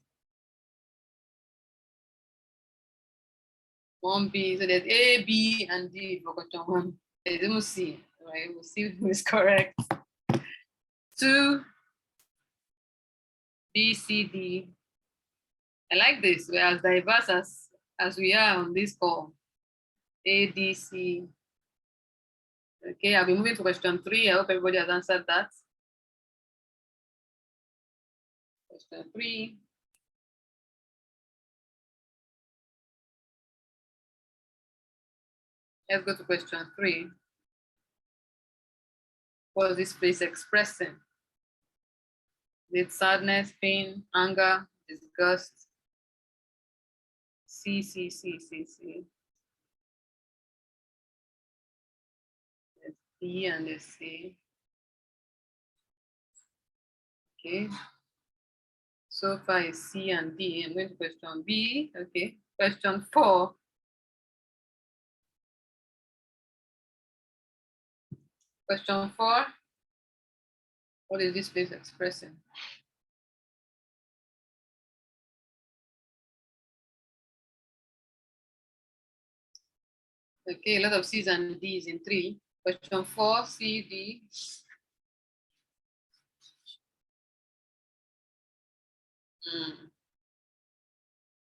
1B. So there's A, B, and D for question 1. There's even C. All right, we'll see who is correct. 2, B, C, D. I like this. We're as diverse as we are on this call. A, D, C. Okay, I'll be moving to question 3. I hope everybody has answered that. Question 3. Let's go to question 3. What is this face expressing? Is it sadness, pain, anger, disgust? C, C, C, C, C. There's B and there's C. Okay. So far is C and D. I'm going to question B. Okay. Question 4. Question 4. What is this face expressing? Okay, a lot of C's and D's in 3. Question 4, C, D.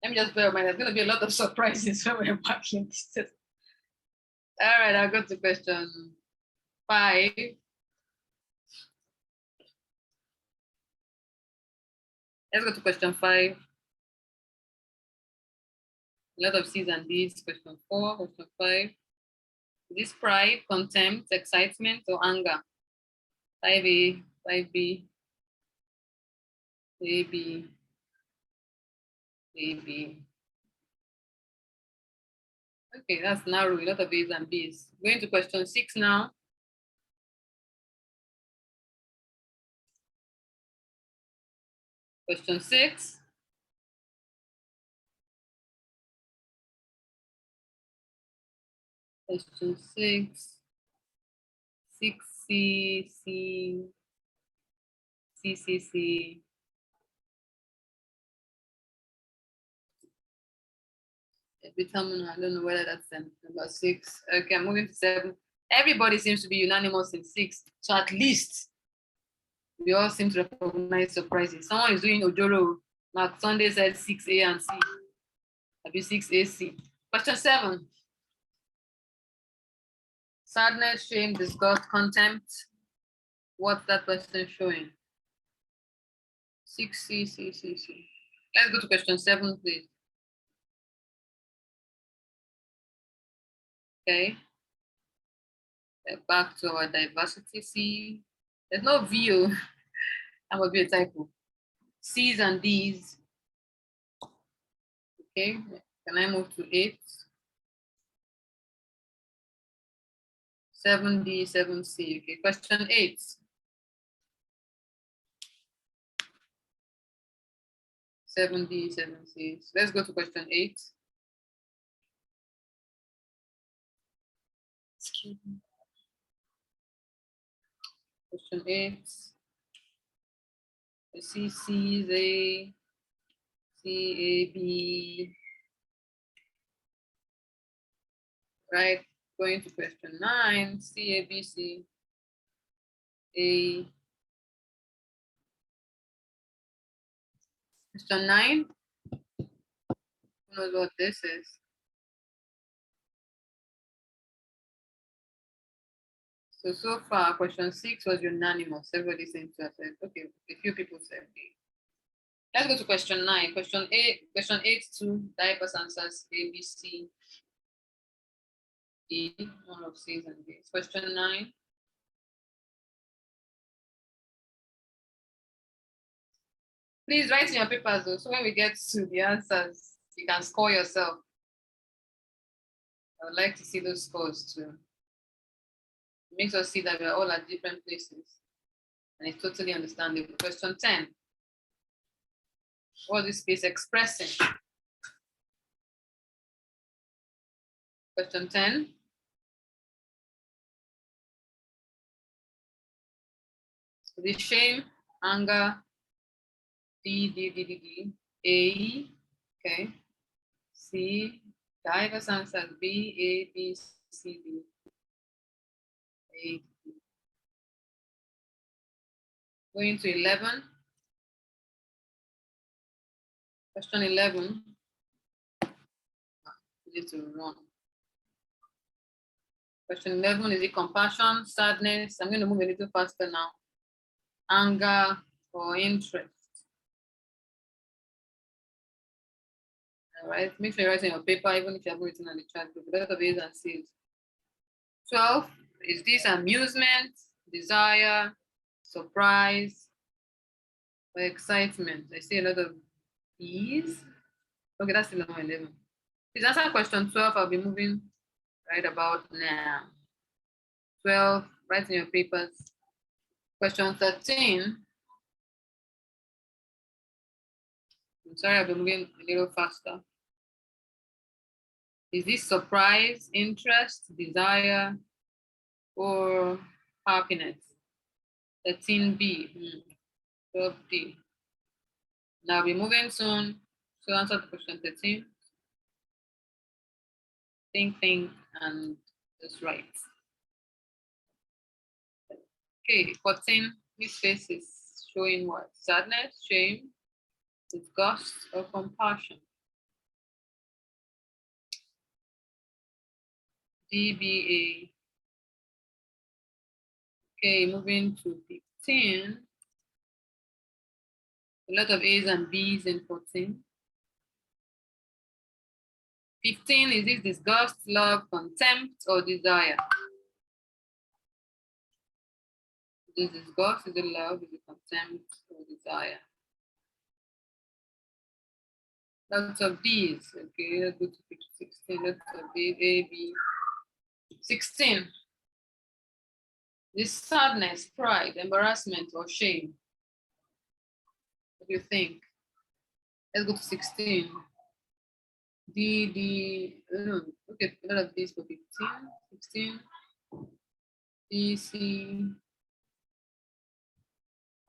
Let me just bear in mind, there's going to be a lot of surprises when we're marking this test. All right, I'll go to question 5. Let's go to question 5. A lot of C's and D's. Question 4, question 5. Is this pride, contempt, excitement, or anger? 5A, 5B, AB, AB. Okay, that's narrow, a lot of A's and B's. Going to question 6 now. Question 6. Question 6. 6C, C, C, C, C. Determine, I don't know whether that's number 6. Okay, I'm moving to 7. Everybody seems to be unanimous in 6. So at least we all seem to recognize surprises. Someone is doing Ojoro. Mark Sunday said 6A and C. That'd be 6AC. Question 7. Sadness, shame, disgust, contempt. What's that person showing? 6C, C, C, C. Let's go to question 7, please. Okay. Back to our diversity C. There's no view. That would be a typo. C's and D's. Okay. Can I move to 8? 7D, 7C. Okay. Question 8. Seven D, 7C. So let's go to question 8. Excuse me. Question 8. C, C, A, C, A, B. Right. Going to question 9. C, A, B, C, A. Question 9. Who knows what this is? So far, question 6 was unanimous. Everybody seems to have said, okay, a few people said B. Let's go to question 9. Question 8 to diverse answers A, B, C, D, all of C's and D's. Question 9. Please write in your papers though, so when we get to the answers, you can score yourself. I would like to see those scores too. It makes us see that we're all at different places. And it's totally understandable. Question 10. What is this space expressing? Question 10. The shame, anger, D, A, okay. C, diverse answers B, A, B, C, D. A, D. Going to 11. Question 11. We need to run. Question 11 is it compassion, sadness? I'm going to move a little faster now. Anger or interest. All right, make sure you write in your paper, even if you haven't written on the chat group. A lot of A's and C's. 12, is this amusement, desire, surprise, or excitement? I see a lot of E's. Okay, that's still number 11. Please answer question 12. I'll be moving right about now. 12, write in your papers. Question 13. I'm sorry, I'll be moving a little faster. Is this surprise, interest, desire, or happiness? 13B, 12D. Now we're moving soon. So answer to question 13. Think, and just write. Okay, 14. This face is showing what? Sadness, shame, disgust, or compassion. DBA. Okay, moving to 15. A lot of A's and B's in 14. 15, is this disgust, love, contempt, or desire? Is it disgust, is it love, is it contempt, or desire? Lots of D's. Okay, let's go to 16. Lots of D, A, B. 16. This sadness, pride, embarrassment, or shame. What do you think? Let's go to 16. Okay, a lot of these for 15, 16, D, C.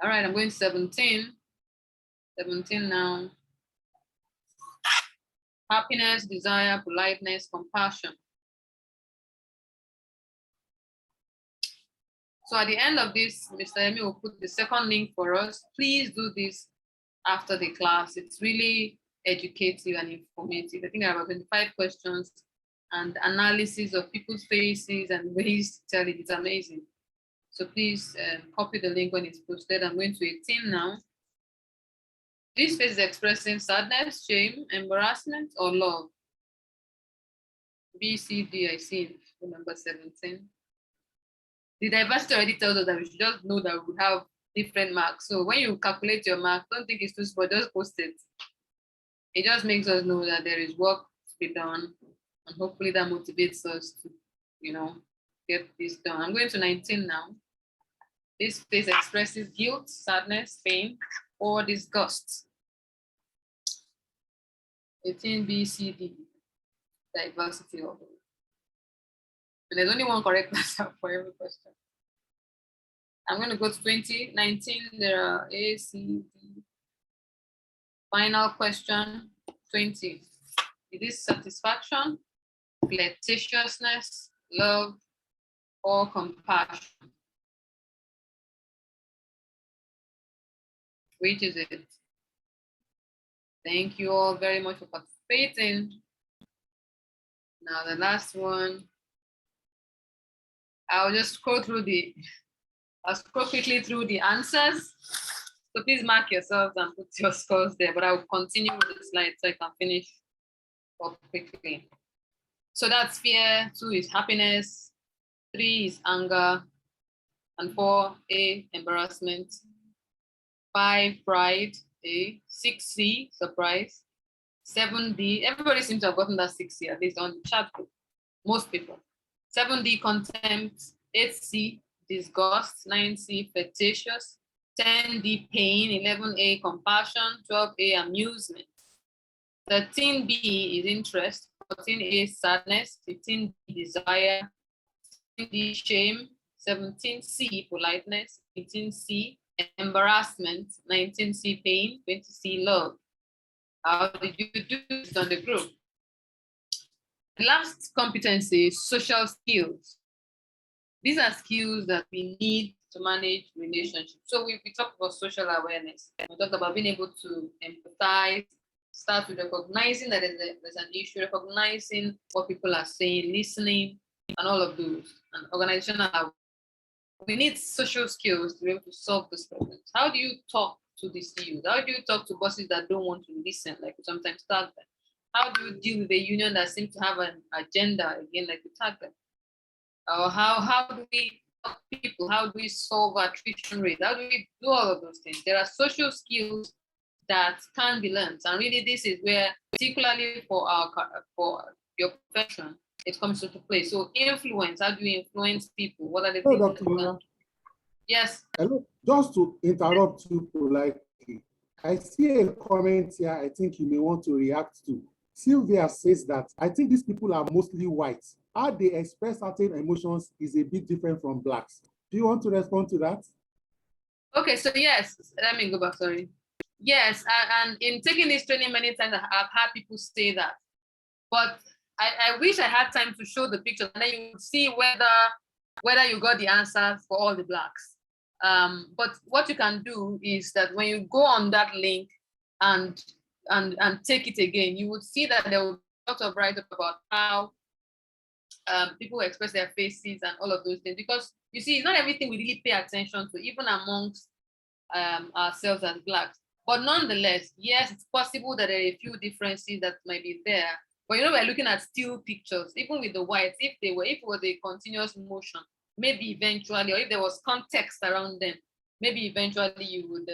All right, I'm going to 17. 17 now. Happiness, desire, politeness, compassion. So at the end of this, Mr. Emi will put the second link for us. Please do this after the class. It's really educative and informative. I think there are about 25 questions and analysis of people's faces and ways to tell it. It's amazing. So please copy the link when it's posted. I'm going to 18 now. This face is expressing sadness, shame, embarrassment, or love. B, C, D, I see. number 17. The diversity already tells us that we should just know that we have different marks. So when you calculate your mark, don't think it's too small, just post it. It just makes us know that there is work to be done, and hopefully that motivates us to, get this done. I'm going to 19 now. This phase expresses guilt, sadness, pain, or disgust. 18 B, C, D, diversity of it. And there's only one correct answer for every question. I'm going to go to 2019. There are A, C, D. Final question, 20. Is this satisfaction, flirtatiousness, love, or compassion? Which is it? Thank you all very much for participating. Now the last one. I'll just scroll quickly through the answers. So please mark yourselves and put your scores there, but I'll continue with the slides so I can finish up quickly. So that's fear, 2 is happiness, 3 is anger, and 4, A, embarrassment, 5, pride, A, 6, C, surprise, 7, D, everybody seems to have gotten that 6 C, at least on the chat group, most people. 7, D, contempt, 8, C, disgust, 9, C, flirtatious, 10, D, pain, 11, A, compassion, 12, A, amusement, 13, B is interest, 14, A, sadness, 15, D, desire, 16, D, shame, 17, C, politeness, 18, C, embarrassment, 19, C, pain, 20, C, love. How did you do this on the group? The last competency is social skills. These are skills that we need to manage relationships. So we talked about social awareness. We talked about being able to empathize, start with recognizing that there's an issue, recognizing what people are saying, listening, and all of those. And organizational, we need social skills to be able to solve those problems. How do you talk to the CEOs? How do you talk to bosses that don't want to listen, like we sometimes tag them? How do you deal with a union that seems to have an agenda, again, like we tag them? Or how do we help people? How do we solve attrition rate? How do we do all of those things? There are social skills that can be learned. And really this is where, particularly for your profession, it comes into play. So influence, how do you influence people? What are the things Dr. that you Mara. can? Yes. Hello, just to interrupt you politely, I see a comment here I think you may want to react to. Sylvia says that, I think these people are mostly white. How they express certain emotions is a bit different from blacks. Do you want to respond to that? Okay, so yes, let me go back, sorry. Yes, and in taking this training many times, I've had people say that. But I wish I had time to show the picture, and then you would see whether you got the answer for all the blacks. But what you can do is that when you go on that link and take it again, you would see that there will be a lot of write-up about how people express their faces and all of those things. Because you see, it's not everything we really pay attention to, even amongst ourselves as blacks. But nonetheless, yes, it's possible that there are a few differences that might be there. But we're looking at still pictures, even with the whites, if it was a continuous motion, maybe eventually, or if there was context around them, maybe eventually you would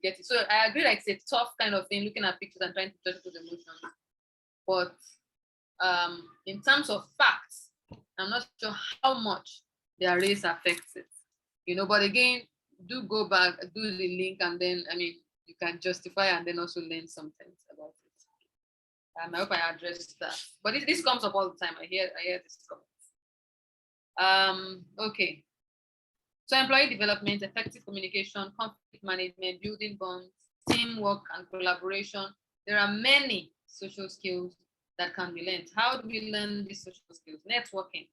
get it. So I agree that it's a tough kind of thing, looking at pictures and trying to judge people's emotions. But in terms of facts, I'm not sure how much their race affects it. But again, do go back, do the link, and then you can justify and then also learn something about it. I hope I addressed that. But this comes up all the time. I hear this comments. Okay. So employee development, effective communication, conflict management, building bonds, teamwork and collaboration. There are many social skills that can be learned. How do we learn these social skills? Networking.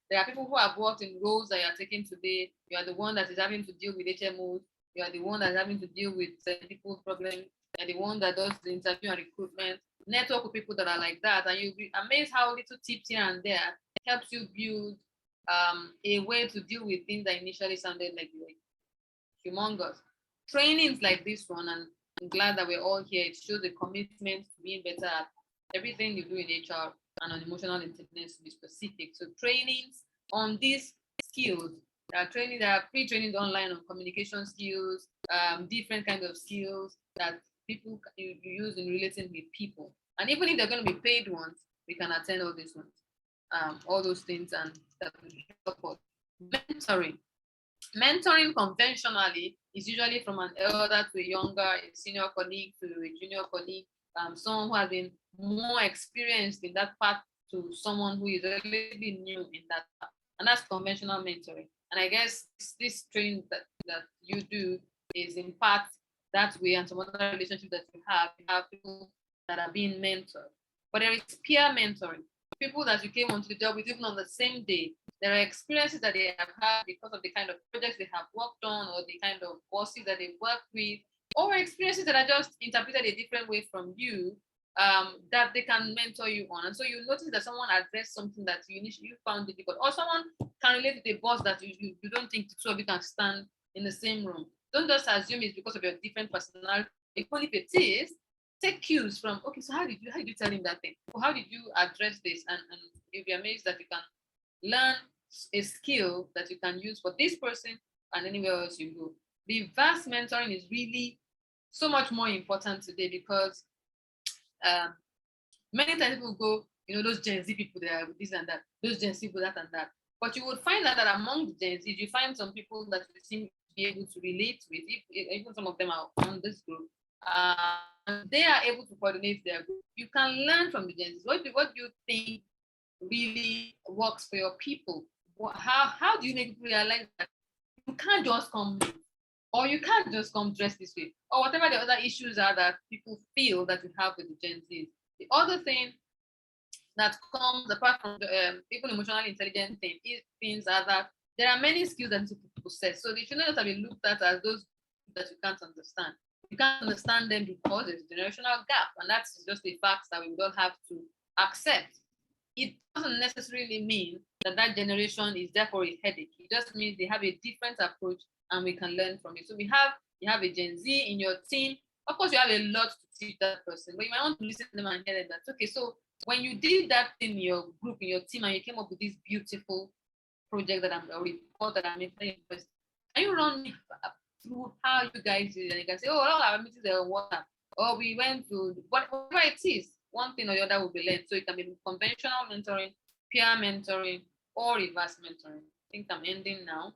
There are people who have worked in roles that you are taking today. You are the one that is having to deal with HMOs. You are the one that's having to deal with people's problems. You are the one that does the interview and recruitment. Network with people that are like that, and you'll be amazed how little tips here and there helps you build a way to deal with things that initially sounded like humongous. Trainings like this one, and I'm glad that we're all here. It shows the commitment to being better at everything you do in HR, and on emotional intelligence to be specific. So trainings on these skills, there are pre-trainings online on communication skills, different kinds of skills that you use in relating with people. And even if they're going to be paid ones, we can attend all these ones, all those things, and that will help us. Mentoring. Mentoring conventionally is usually from an elder to a younger, a senior colleague to a junior colleague, someone who has been more experienced in that path to someone who is relatively new in that path. And that's conventional mentoring. And I guess this training that you do is in part that way, and some other relationships that you have people that are being mentored. But there is peer mentoring, people that you came onto the job with even on the same day. There are experiences that they have had because of the kind of projects they have worked on or the kind of bosses that they work with, or experiences that are just interpreted a different way from you, that they can mentor you on. And so you notice that someone addressed something that you initially found difficult, or someone can relate to the boss that you don't think the two of you can stand in the same room. Don't just assume it's because of your different personality. Even if it is, take cues from, okay, so how did you tell him that thing? Or how did you address this? And you'll be amazed that you can learn a skill that you can use for this person and anywhere else you go. The vast mentoring is really so much more important today because many times people go, those Gen Z people, they are this and that, those Gen Z people, that and that. But you would find that among the Gen Z, you find some people that you seem to be able to relate with, even some of them are on this group. They are able to coordinate their group. You can learn from the Gen Z. What do you think really works for your people? How do you make people realize that you can't just come late, or you can't just come dressed this way, or whatever the other issues are that people feel that you have with the Gen Z? The other thing that comes apart from the, even emotional intelligence things are that there are many skills that people possess. So they shouldn't just be looked at as those that you can't understand. You can't understand them because there's a generational gap, and that's just a fact that we don't have to accept. It doesn't necessarily mean that generation is therefore a headache. It just means they have a different approach and we can learn from it. So you have a Gen Z in your team. Of course, you have a lot to teach that person, but you might want to listen to them and hear them that, okay, so when you did that in your group, in your team, and you came up with this beautiful project a report that I'm making, can you run me through how you guys did it? And you can say, oh, all our meetings are on WhatsApp, or we went to whatever it is, one thing or the other will be learned. So it can be conventional mentoring, peer mentoring, or reverse mentoring. I think I'm ending now.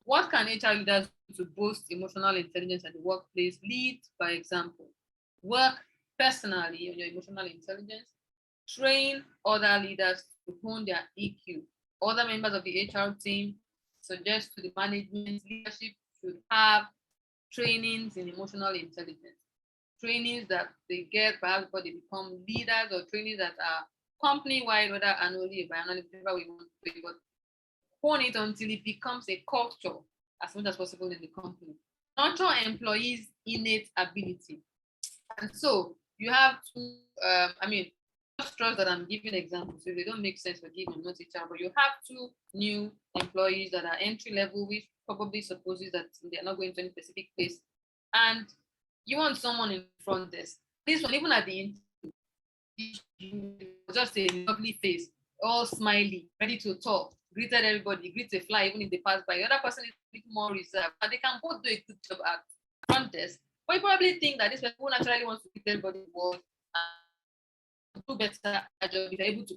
What can HR leaders do to boost emotional intelligence at the workplace? Lead by example. Work personally on your emotional intelligence. Train other leaders to hone their EQ. Other members of the HR team suggest to the management leadership should have trainings in emotional intelligence. Trainings that they get perhaps before they become leaders, or trainings that are company-wide, whether annually or biannually, whatever we want to do, but hone it until it becomes a culture as much as possible in the company. Nurture employees' innate ability. And so you have to, just trust that I'm giving examples. If they don't make sense, forgive me, I'm not teacher, but you have 2 new employees that are entry level, which probably supposes that they're not going to any specific place. And you want someone in front desk. This one, even at the interview, just a lovely face, all smiley, ready to talk, greeted everybody, greets a fly, even if they pass by. The other person is a bit more reserved, but they can both do a good job at front desk. But you probably think that this person who naturally wants to greet everybody will do better at job if you're able to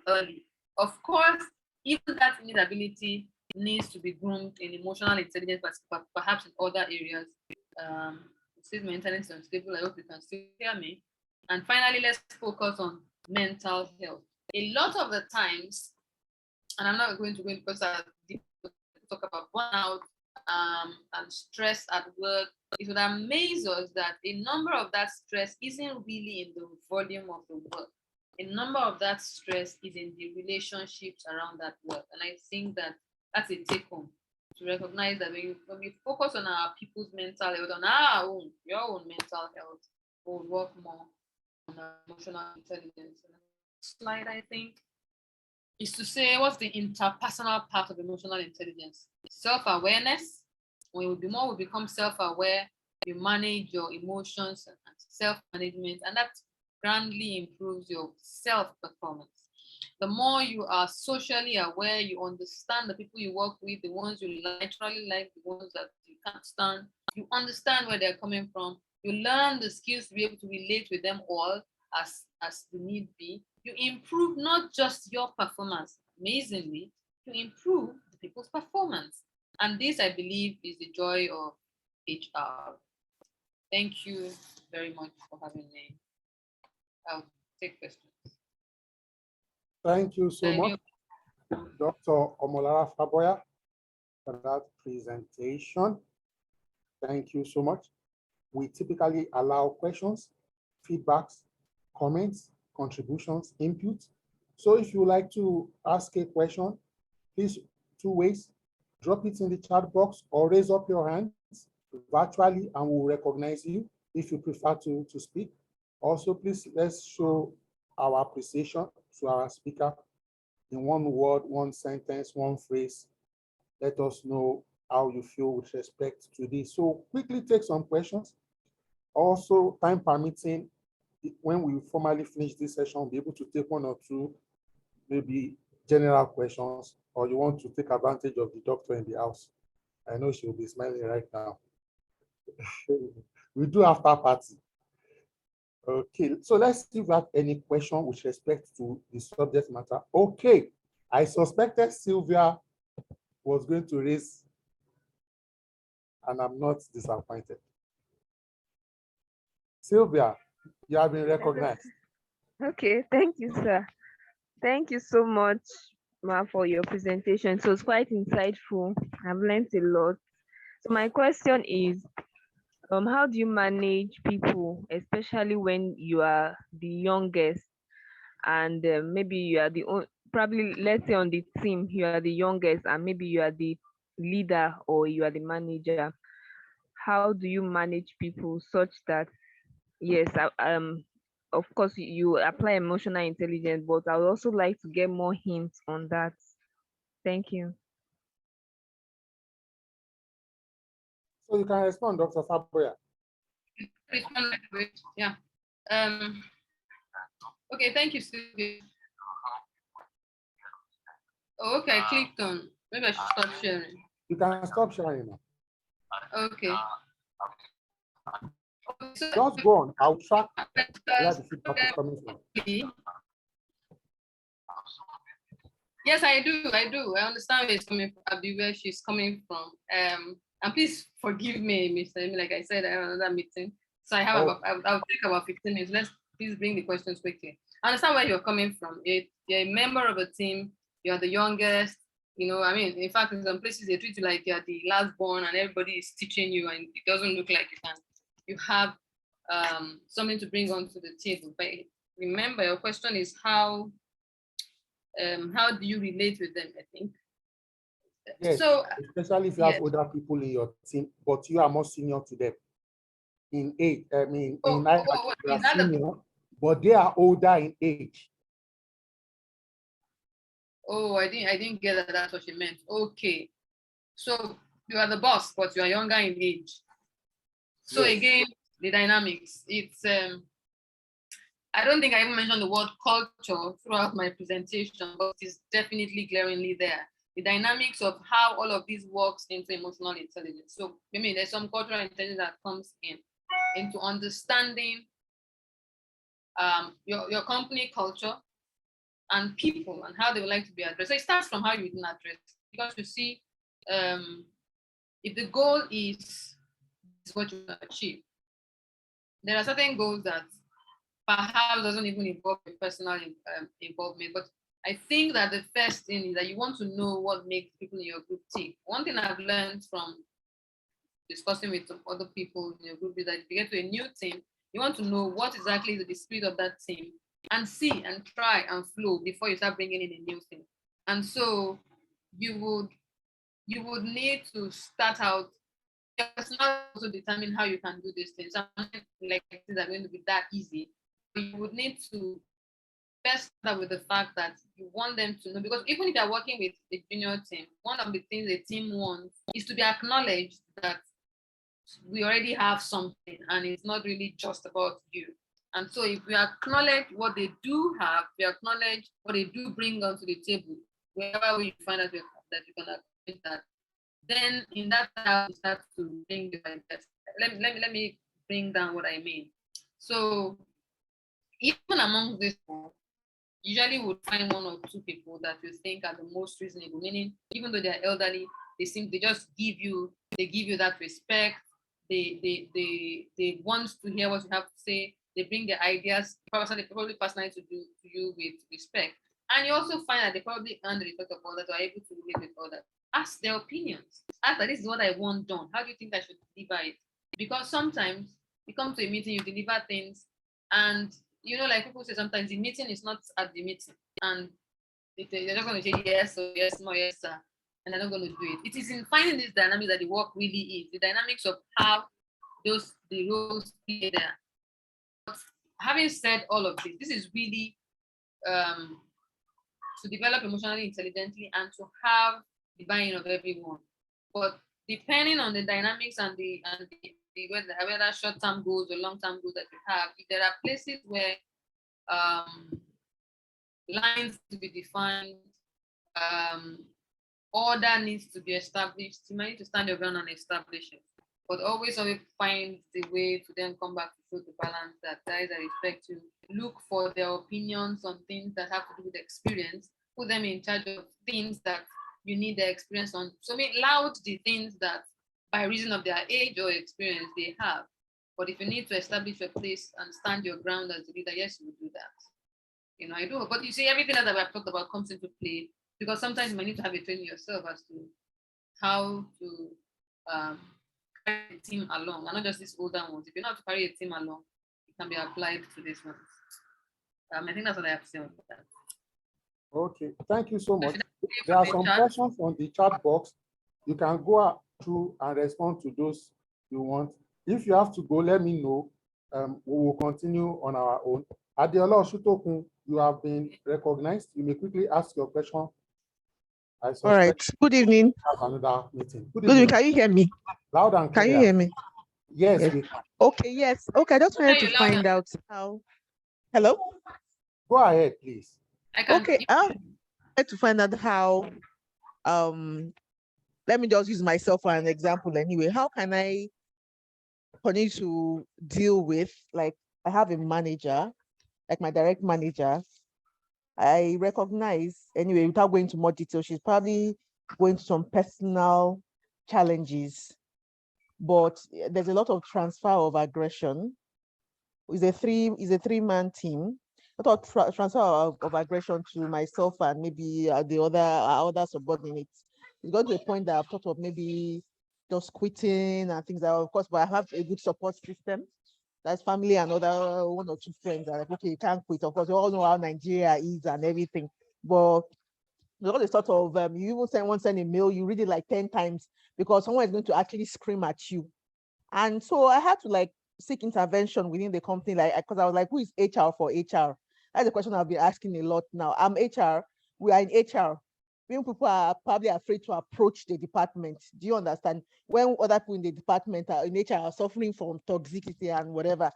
early. Of course, even that inability needs to be groomed in emotional intelligence, but perhaps in other areas. Since my internet is unstable, I hope you can still hear me. And finally, let's focus on mental health. A lot of the times, and I'm not going to go into because I talk about burnout and stress at work, it would amaze us that a number of that stress isn't really in the volume of the work. A number of that stress is in the relationships around that work. And I think that that's a take home, to recognize that when we focus on our people's mental health, on our own, your own mental health, we'll work more on our emotional intelligence. Slide, I think, is to say, what's the interpersonal part of emotional intelligence? Self-awareness. When we become self-aware, you manage your emotions and self-management, and that grandly improves your self-performance. The more you are socially aware, you understand the people you work with, the ones you naturally like, the ones that you can't stand, you understand where they're coming from, you learn the skills to be able to relate with them all as the need be. You improve not just your performance, amazingly, you improve the people's performance. And this, I believe, is the joy of HR. Thank you very much for having me. I'll take questions. Thank you so much, Dr. Omolara Faboya, for that presentation. Thank you so much. We typically allow questions, feedbacks, comments, contributions, input. So if you would like to ask a question, please, two ways, drop it in the chat box or raise up your hands virtually and we'll recognize you if you prefer to speak. Also, please, let's show our appreciation to our speaker in one word, one sentence, one phrase. Let us know how you feel with respect to this. So quickly take some questions. Also, time permitting, when we formally finish this session, we'll be able to take one or two, maybe general questions, or you want to take advantage of the doctor in the house. I know she will be smiling right now. We do after party. Okay, so let's see if we have any question with respect to the subject matter. Okay, I suspected Sylvia was going to raise, and I'm not disappointed. Sylvia, you have been recognized. Okay, thank you, sir. Thank you so much, Ma, for your presentation. So it's quite insightful. I've learned a lot. So my question is, how do you manage people, especially when you are the youngest and maybe you are the probably, let's say on the team, you are the youngest and maybe you are the leader or you are the manager. How do you manage people such that, yes, of course you apply emotional intelligence, but I would also like to get more hints on that. Thank you. So you can respond, Dr. Faboya. Yeah. Okay, thank you, Sylvia. Oh, okay, I clicked on. Maybe I should stop sharing. You can stop sharing now. Okay. Just go on. I'll track where the feedback is coming from. Yes, I do. I understand where it's coming from, where she's coming from. And please forgive me, Mr. Emi. Like I said, I have another meeting. So I have I'll take about 15 minutes. Let's please bring the questions quickly. I understand where you're coming from. You're a member of a team, you're the youngest, you know, I mean, in fact, in some places they treat you like you're the last born and everybody is teaching you and it doesn't look like you have something to bring onto the table. But remember, your question is how do you relate with them, I think. Yes, so, especially if you have older people in your team, but you are more senior to them in age. I mean, you are senior, but they are older in age. Oh, I didn't get that. That's what she meant. Okay, so you are the boss, but you are younger in age. So yes. Again, the dynamics. It's I don't think I even mentioned the word culture throughout my presentation, but it's definitely glaringly there. The dynamics of how all of this works into emotional intelligence. So, I mean, there's some cultural intelligence that comes into understanding your company culture and people and how they would like to be addressed. So it starts from how you can address, because you see, if the goal is what you achieve, there are certain goals that perhaps doesn't even involve your personal involvement, but I think that the first thing is that you want to know what makes people in your group tick. One thing I've learned from discussing with some other people in your group is that if you get to a new team, you want to know what exactly is the spirit of that team and see and try and flow before you start bringing in a new thing. And so you would need to start out. It's not also determine how you can do these things. I'm like things are going to be that easy. You would need to first start with the fact that you want them to know, because even if you're working with a junior team, one of the things a team wants is to be acknowledged that we already have something and it's not really just about you. And so if we acknowledge what they do have, we acknowledge what they do bring onto the table, wherever we find that we can acknowledge that, then in that time we start to bring the ideas. Let me bring down what I mean. So even among these people, usually we would find one or two people that you think are the most reasonable, meaning even though they're elderly, they just give you that respect. They want to hear what you have to say. They bring their ideas, probably personally to you with respect. And you also find that they probably earn the respect of others, or are able to relate with others. Ask their opinions. Ask that this is what I want done. How do you think I should deliver it? Because sometimes you come to a meeting, you deliver things, and like people say, sometimes the meeting is not at the meeting, and they're not going to say yes or yes, no, yes, sir, and they're not going to do it. It is in finding this dynamic that the work really is, the dynamics of how the roles play there. But having said all of this is really to develop emotionally intelligently and to have the buy-in of everyone. But depending on the dynamics and whether short-term goals or long-term goals that you have, if there are places where lines to be defined, order needs to be established, you might need to stand your ground and establish it. But always find the way to then come back to show the balance that guys, I respect you. Look for their opinions on things that have to do with experience. Put them in charge of things that you need their experience on. So make loud the things that by reason of their age or experience they have. But if you need to establish your place and stand your ground as the leader, yes, you will do that. I do. But you see, everything that I've talked about comes into play because sometimes you might need to have a training yourself as to how to carry the team along, and not just these older ones. If you know how to carry a team along, it can be applied to this one. I think that's what I have to say on that. Okay, thank you so much. There are some questions on the chat box. You can go through and respond to those you want. If you have to go, let me know. We will continue on our own. Adeola Oshutokun, you have been recognized. You may quickly ask your question. All right. Good evening. Have another meeting. Good evening. Can you hear me? Loud and clear. Can you hear me? Yes. Yes. Okay. Yes. Okay. I just wanted to find out how. Hello. Go ahead, please. Okay. I wanted to find out how. Let me just use myself for an example. Anyway, how can I continue to deal with, like, I have a manager, like my direct manager. I recognize, anyway, without going into more detail, she's probably going to some personal challenges, but there's a lot of transfer of aggression. It's a three-man team. A lot of transfer of aggression to myself and maybe the other subordinates. It's got to a point that I've thought of maybe just quitting and things like that. Of course, but I have a good support system. That's family and other one or two friends are like, okay, you can't quit. Of course, we all know how Nigeria is and everything. But there's all the sort of, you even send a mail, you read it like 10 times because someone is going to actually scream at you. And so I had to like seek intervention within the company, like, because I was like, who is HR for HR? That's the question I've been asking a lot now. I'm HR, we are in HR. When people are probably afraid to approach the department. Do you understand? When other people in the department in HR are suffering from toxicity and whatever.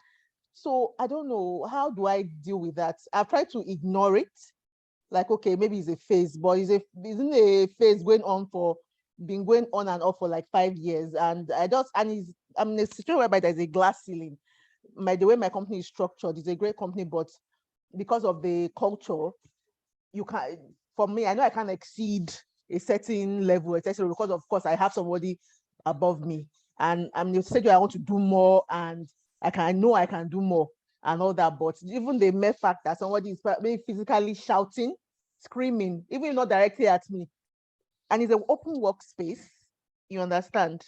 So I don't know, how do I deal with that? I've tried to ignore it. Like, okay, maybe it's a phase, but isn't a phase been going on and off for like 5 years. And I'm in a situation whereby there's a glass ceiling. The way my company is structured, it's a great company, but because of the culture, you can't, for me, I know I can't exceed a certain level, etc. Because of course I have somebody above me, and I'm in a stage where I want to do more, and I know I can do more and all that. But even the mere fact that somebody is maybe physically shouting, screaming, even not directly at me, and it's an open workspace, you understand?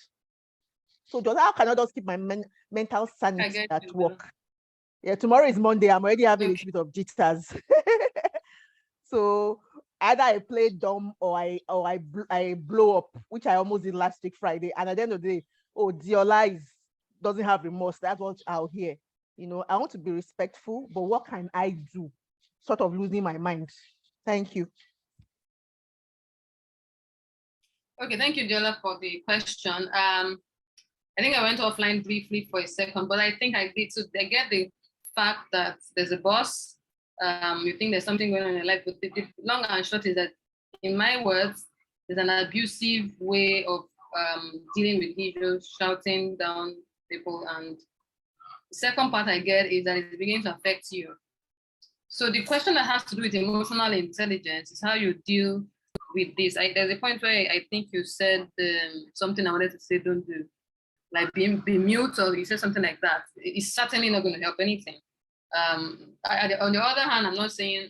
So just how can I just keep my mental sanity at work? Yeah, tomorrow is Monday. I'm already having a little bit of jitters. So either I play dumb or I blow up, which I almost did last week Friday. And at the end of the day, oh, Diola doesn't have remorse. That's what I'll hear. I want to be respectful, but what can I do? Sort of losing my mind. Thank you. Okay, thank you, Diola, for the question. I think I went offline briefly for a second, but I think I did. So I get the fact that there's a boss, you think there's something going on in your life, but the long and short is that, in my words, there's an abusive way of dealing with issues, shouting down people. And the second part I get is that it's beginning to affect you. So the question that has to do with emotional intelligence is how you deal with this. There's a point where I think you said something I wanted to say, don't do. Like be mute, or you said something like that. It's certainly not going to help anything. On the other hand, I'm not saying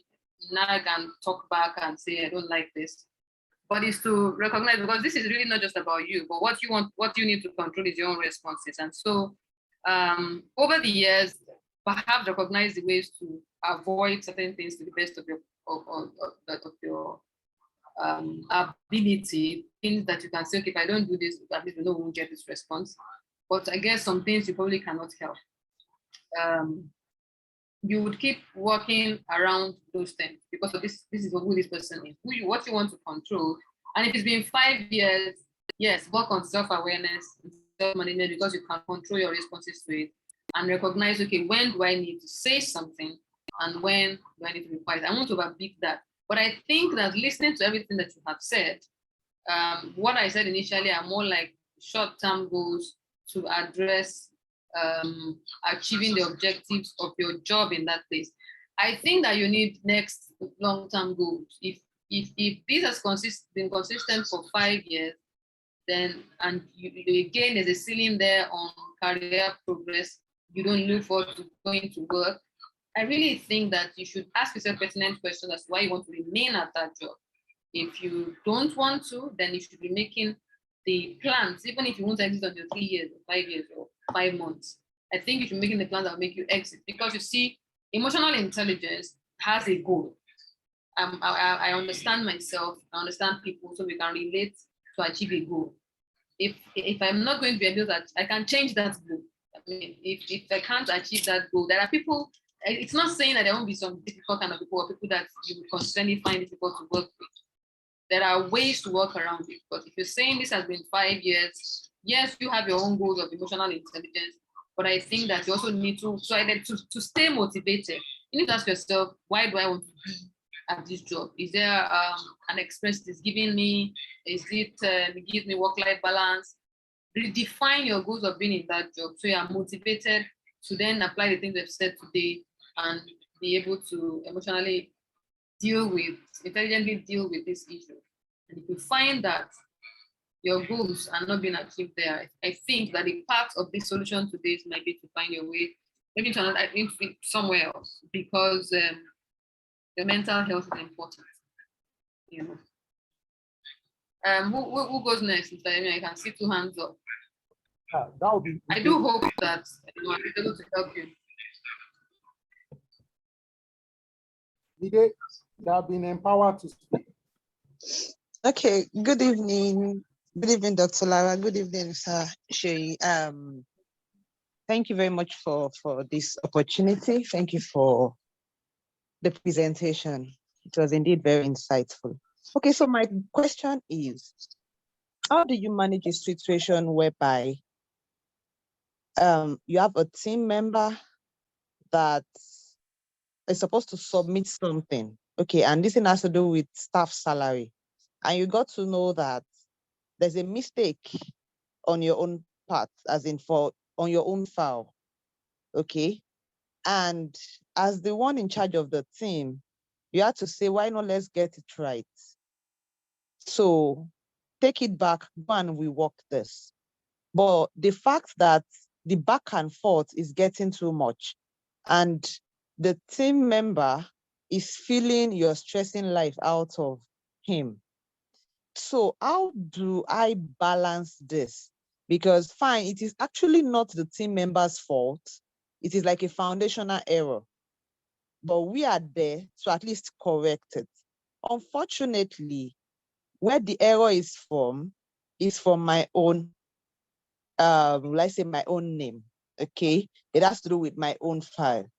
nag and talk back and say, I don't like this. But it's to recognize, because this is really not just about you, but what you need to control is your own responses. And so over the years, perhaps recognize the ways to avoid certain things to the best of your ability, things that you can say, okay, if I don't do this, at least we know we won't get this response. But I guess some things you probably cannot help. You would keep working around those things because of this is who this person is, what you want to control. And if it's been 5 years, yes, work on self-awareness, self-management, because you can control your responses to it and recognize, okay, when do I need to say something and when do I need to be quiet? I want to overbeat that. But I think that listening to everything that you have said, what I said initially are more like short-term goals to address achieving the objectives of your job in that place. I think that you need next long-term goals. If this has been consistent for 5 years, then and again there's a ceiling there on career progress, you don't look forward to going to work, I really think that you should ask yourself pertinent questions as to why you want to remain at that job. If you don't want to, then you should be making the plans, even if you want to exit on your 3 years or 5 years or 5 months. I think you should be making the plans that will make you exit, because you see, emotional intelligence has a goal. I understand myself, I understand people, so we can relate to achieve a goal. If I'm not going to be able to, I can change that goal. I mean, if I can't achieve that goal, there are people. It's not saying that there won't be some difficult kind of people, or people that you will constantly find difficult to work with. There are ways to work around it. But if you're saying this has been 5 years, yes, you have your own goals of emotional intelligence, but I think that you also need to stay motivated. You need to ask yourself, why do I want to be at this job? Is there an experience it's giving me? Is it gives me work-life balance? Redefine your goals of being in that job so you are motivated to then apply the things we've said today and be able to emotionally intelligently deal with this issue. And if you find that your goals are not being achieved there, I think that the part of the solution to this might be to find your way maybe to another, somewhere else, because the mental health is important. You know. Who goes next? I mean, I can see 2 hands up. That would be. I do hope that I'm able to help you. They have been empowered to speak. Okay, good evening. Good evening, Dr. Lara. Good evening, Sir Shay. Thank you very much for this opportunity. Thank you for the presentation. It was indeed very insightful. Okay, so my question is, how do you manage a situation whereby you have a team member that is supposed to submit something, okay, and this thing has to do with staff salary, and you got to know that there's a mistake on your own part, as in on your own file, okay, and as the one in charge of the team, you have to say, why not, let's get it right. So take it back, go and rework this. But the fact that the back and forth is getting too much, and the team member is feeling you're stressing life out of him. So how do I balance this? Because fine, it is actually not the team member's fault. It is like a foundational error, but we are there to at least correct it. Unfortunately, where the error is from my own, let's say my own name, okay? It has to do with my own file,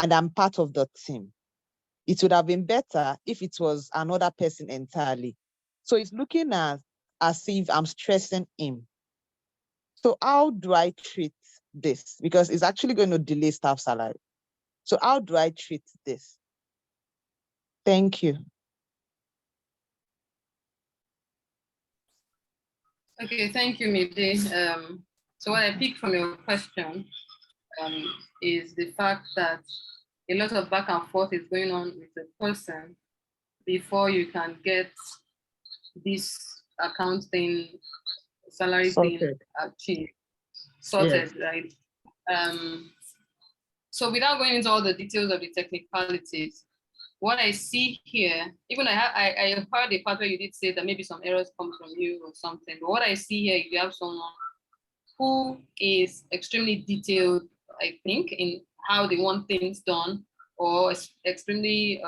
and I'm part of the team. It would have been better if it was another person entirely. So it's looking as if I'm stressing him. So how do I treat this? Because it's actually going to delay staff salary. So how do I treat this? Thank you. Okay, thank you, Mide. So what I picked from your question is the fact that a lot of back and forth is going on with the person before you can get this account thing, salary thing Sorted. achieved, sorted, right? So without going into all the details of the technicalities, what I see here, even I heard a part where you did say that maybe some errors come from you or something, but what I see here, you have someone who is extremely detailed, I think, in how they want things done, or extremely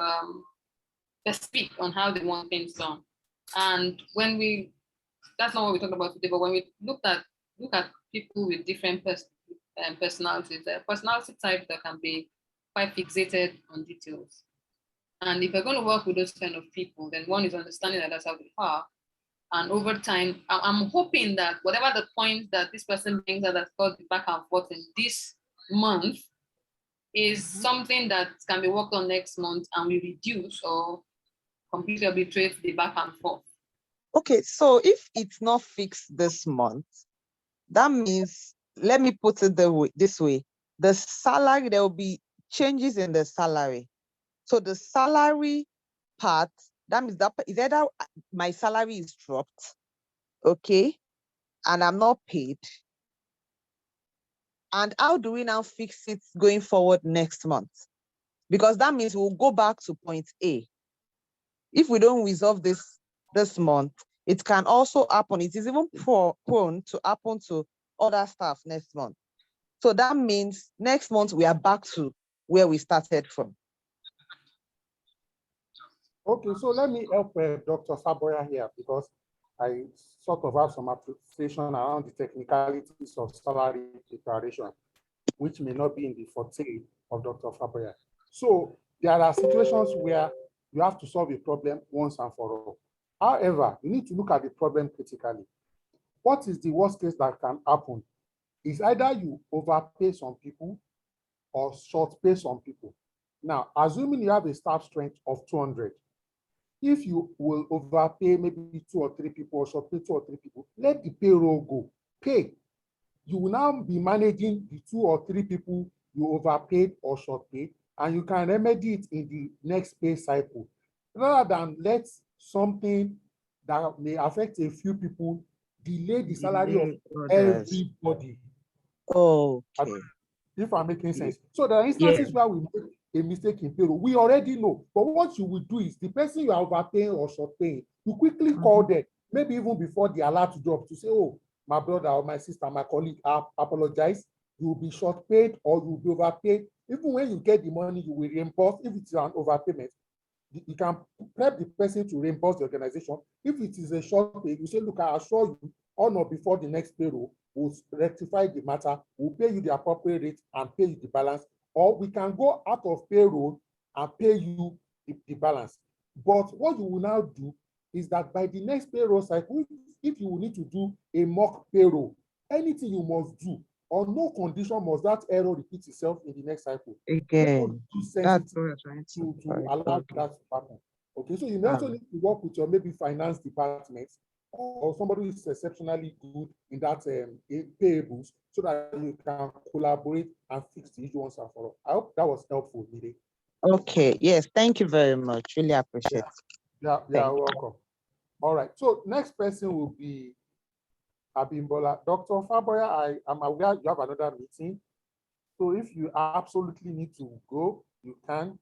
specific on how they want things done. And that's not what we talked about today, but when we look at people with different personalities, there are personality types that can be quite fixated on details. And if you're going to work with those kind of people, then one is understanding that that's how they are. And over time, I'm hoping that whatever the point that this person brings that has caused the back and forth in this month is something that can be worked on next month and will reduce or completely obliterate the back and forth. Okay, so if it's not fixed this month, that means, let me put it this way, the salary, there will be changes in the salary. So the salary part, that means that is either my salary is dropped, okay, and I'm not paid. And how do we now fix it going forward next month? Because that means we'll go back to point A. If we don't resolve this month, it can also happen. It is even prone to happen to other staff next month. So that means next month we are back to where we started from. Okay, so let me help Dr. Faboya here, because I sort of have some appreciation around the technicalities of salary declaration, which may not be in the forte of Dr. Faboya. So there are situations where you have to solve a problem once and for all. However, you need to look at the problem critically. What is the worst case that can happen? Is either you overpay some people or short pay some people. Now, assuming you have a staff strength of 200, if you will overpay maybe 2 or 3 people or short pay 2 or 3 people, let the payroll go. Pay. You will now be managing the 2 or 3 people you overpaid or short paid, and you can remedy it in the next pay cycle, rather than let something that may affect a few people delay the salary of everybody. Okay. If I'm making sense. So there are instances where we make a mistake in payroll. We already know. But what you will do is the person you are overpaying or short paying, you quickly call them, maybe even before the alert drop, to say, oh, my brother or my sister, my colleague, I apologize. You will be short paid or you will be overpaid. Even when you get the money, you will reimburse. If it's an overpayment, you can prep the person to reimburse the organization. If it is a short pay, you say, look, I assure you, on or before the next payroll, we'll rectify the matter, we'll pay you the appropriate rate and pay you the balance, or we can go out of payroll and pay you the balance. But what you will now do is that by the next payroll cycle, if you will need to do a mock payroll, anything you must do, on no condition must that error repeat itself in the next cycle. Again, that's what I'm trying to allow that to happen. Okay, so you may also need to work with your maybe finance department or somebody who is exceptionally good in that payables, so that you can collaborate and fix the issue once and for all. I hope that was helpful, Mide. Okay, yes, thank you very much. Really appreciate it. Yeah, welcome. All right, so next person will be Abimbola. Dr. Faboya, I am aware you have another meeting. So if you absolutely need to go, you can.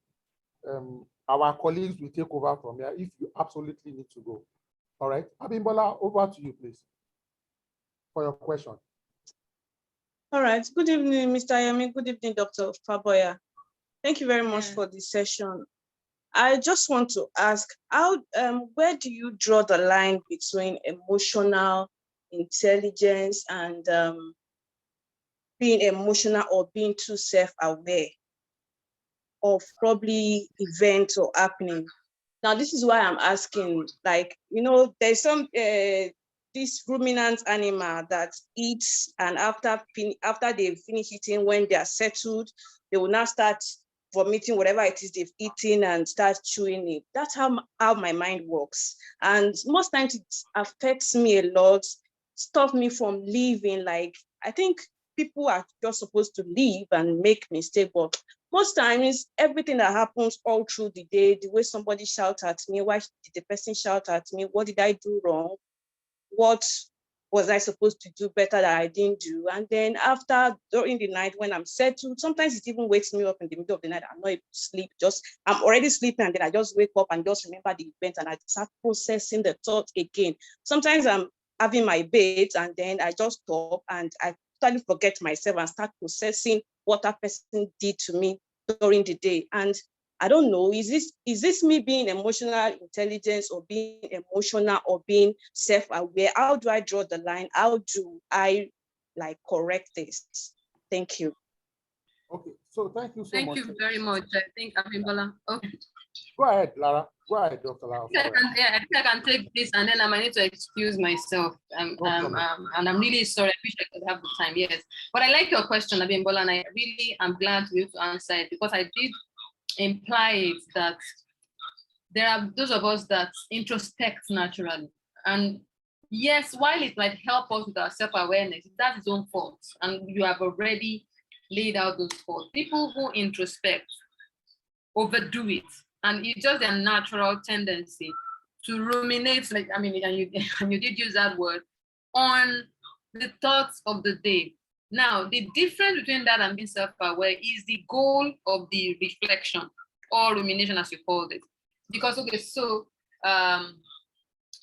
Our colleagues will take over from here if you absolutely need to go. All right, Abimbola, over to you, please, for your question. All right. Good evening, Mr. Yemi. Good evening, Dr. Faboya. Thank you very much for this session. I just want to ask, where do you draw the line between emotional intelligence and being emotional or being too self-aware of probably events or happening? Now, this is why I'm asking, like, there's some this ruminant animal that eats, and after they finish eating, when they are settled, they will now start vomiting whatever it is they've eaten and start chewing it. That's how my mind works. And most times it affects me a lot, stop me from living. Like, I think people are just supposed to live and make mistakes, but most times everything that happens all through the day, the way somebody shouts at me, why did the person shout at me? What did I do wrong? What was I supposed to do better that I didn't do? And then after, during the night when I'm settled, sometimes it even wakes me up in the middle of the night. I'm not able to sleep, I'm already sleeping, and then I just wake up and just remember the event and I start processing the thought again. Sometimes I'm having my bath and then I just stop and I totally forget myself and start processing what that person did to me during the day. And I don't know, is this me being emotional intelligence or being emotional or being self-aware? How do I draw the line? How do I correct this? Thank you. Okay, so thank you so Thank much. you very much. I think Abimbola. Okay. Go ahead, Lara. Go ahead, Dr. Lara. I think I can take this and then I might need to excuse myself. And I'm really sorry. I wish I could have the time. Yes. But I like your question, Abimbola, and I really am glad to be able to answer it because I did imply it that there are those of us that introspect naturally. And yes, while it might help us with our self-awareness, that's its own fault. And you have already laid out those faults. People who introspect overdo it. And it's just their natural tendency to ruminate, and you did use that word, on the thoughts of the day. Now, the difference between that and being self-aware is the goal of the reflection or rumination, as you called it. Because, okay, so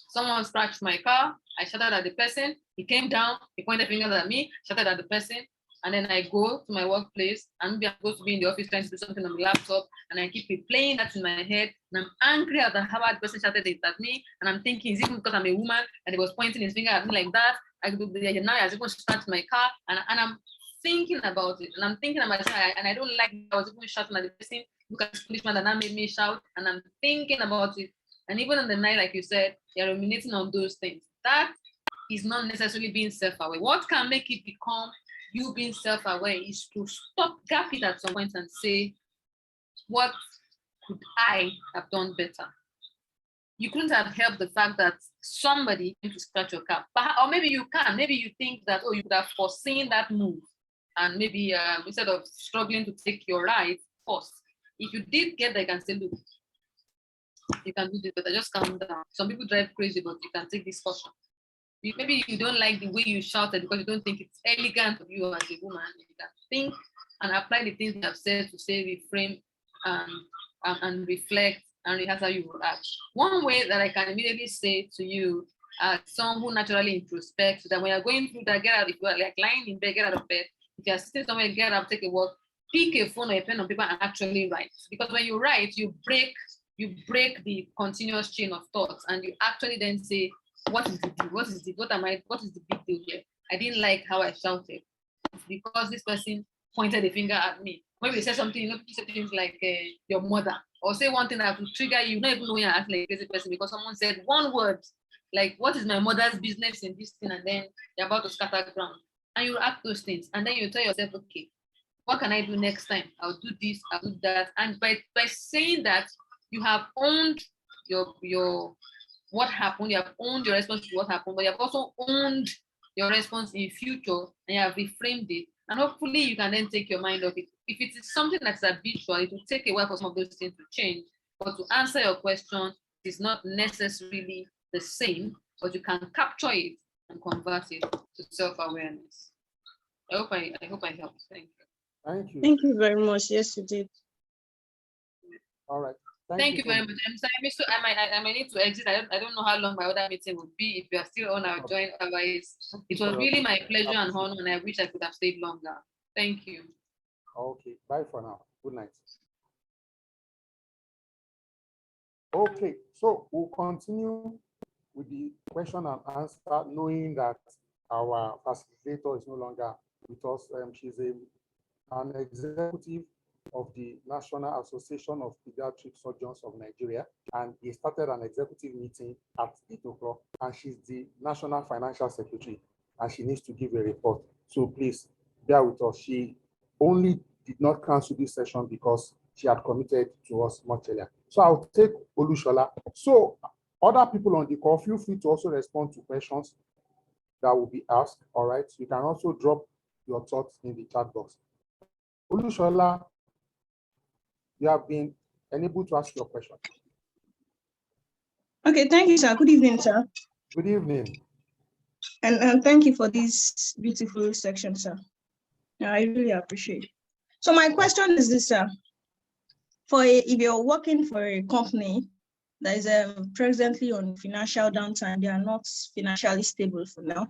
someone scratched my car, I shouted at the person, he came down, he pointed fingers at me, shouted at the person, and then I go to my workplace, and maybe I'm supposed to be in the office trying to do something on the laptop, and I keep replaying that in my head, and I'm angry at how the person shouted it at me, and I'm thinking, is it because I'm a woman, and he was pointing his finger at me like that, I could be now as even start my car, and I'm thinking about it, and I'm thinking about it, and I don't like I was even shouting at the person, look at this policeman that made me shout, and I'm thinking about it, and even in the night, like you said, you're ruminating on those things. That is not necessarily being self-aware. What can make it become you being self-aware is to stop, gap it at some point and say, what could I have done better? You couldn't have helped the fact that somebody came to scratch your car. Or maybe you can. Maybe you think that, oh, you could have foreseen that move. And maybe instead of struggling to take your right first, if you did get there, you can say, look, you can do this, but just calm down. Some people drive crazy, but you can take this caution. Maybe you don't like the way you shouted because you don't think it's elegant of you as a woman. You can think and apply the things you have said to say, reframe and reflect and rehearse how you will act. One way that I can immediately say to you, as someone who naturally introspects, that when you're going through that, get out, if you're like lying in bed, get out of bed. If you're sitting somewhere, get up, take a walk, pick a phone or a pen on paper and actually write. Because when you write, you break the continuous chain of thoughts and you actually then say, what is the deal? What is the big deal here? I didn't like how I shouted. It's because this person pointed a finger at me. When we say something, you say things like your mother, or say one thing that will trigger you, not even know you're acting like a crazy person because someone said one word, like, what is my mother's business in this thing? And then you're about to scatter ground. And you act those things. And then you tell yourself, okay, what can I do next time? I'll do this, I'll do that. And by saying that, you have owned your what happened, you have owned your response to what happened, but you have also owned your response in future and you have reframed it. And hopefully you can then take your mind off it. If it is something that's habitual, it will take a while for some of those things to change. But to answer your question, it's not necessarily the same, but you can capture it and convert it to self-awareness. I hope I helped. Thank you. Thank you. Thank you very much. Yes, you did. All right. Thank you very much. I'm sorry, so I might need to exit. I don't know how long my other meeting would be. If you are still on, I'll join. Otherwise, it was really my pleasure and honor, and I wish I could have stayed longer. Thank you. Okay, bye for now. Good night. Okay, so we'll continue with the question and answer, knowing that our facilitator is no longer with us. She's an executive of the National Association of Pediatric Surgeons of Nigeria, and he started an executive meeting at 8 o'clock, and she's the National Financial Secretary, and she needs to give a report. So please bear with us. She only did not cancel this session because she had committed to us much earlier. So I'll take Olushola. So other people on the call, feel free to also respond to questions that will be asked. All right. You can also drop your thoughts in the chat box. Olushola, you have been enabled to ask your question. Okay, thank you, sir. Good evening, sir. Good evening. And thank you for this beautiful section, sir. I really appreciate it. So my question is this, sir. If you're working for a company that is presently on financial downtime, they are not financially stable for now.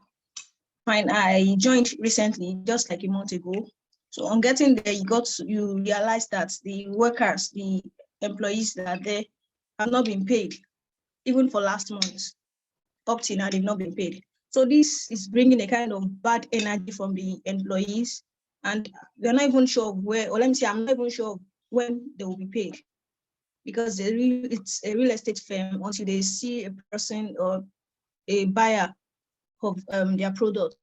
Fine, I joined recently, just like a month ago. So on getting there, you realize that the workers, the employees that are there have not been paid, even for last month. Up to now, they've not been paid. So this is bringing a kind of bad energy from the employees, and they're not even sure where, or let me say, I'm not even sure when they will be paid, because it's a real estate firm until they see a person or a buyer of their product.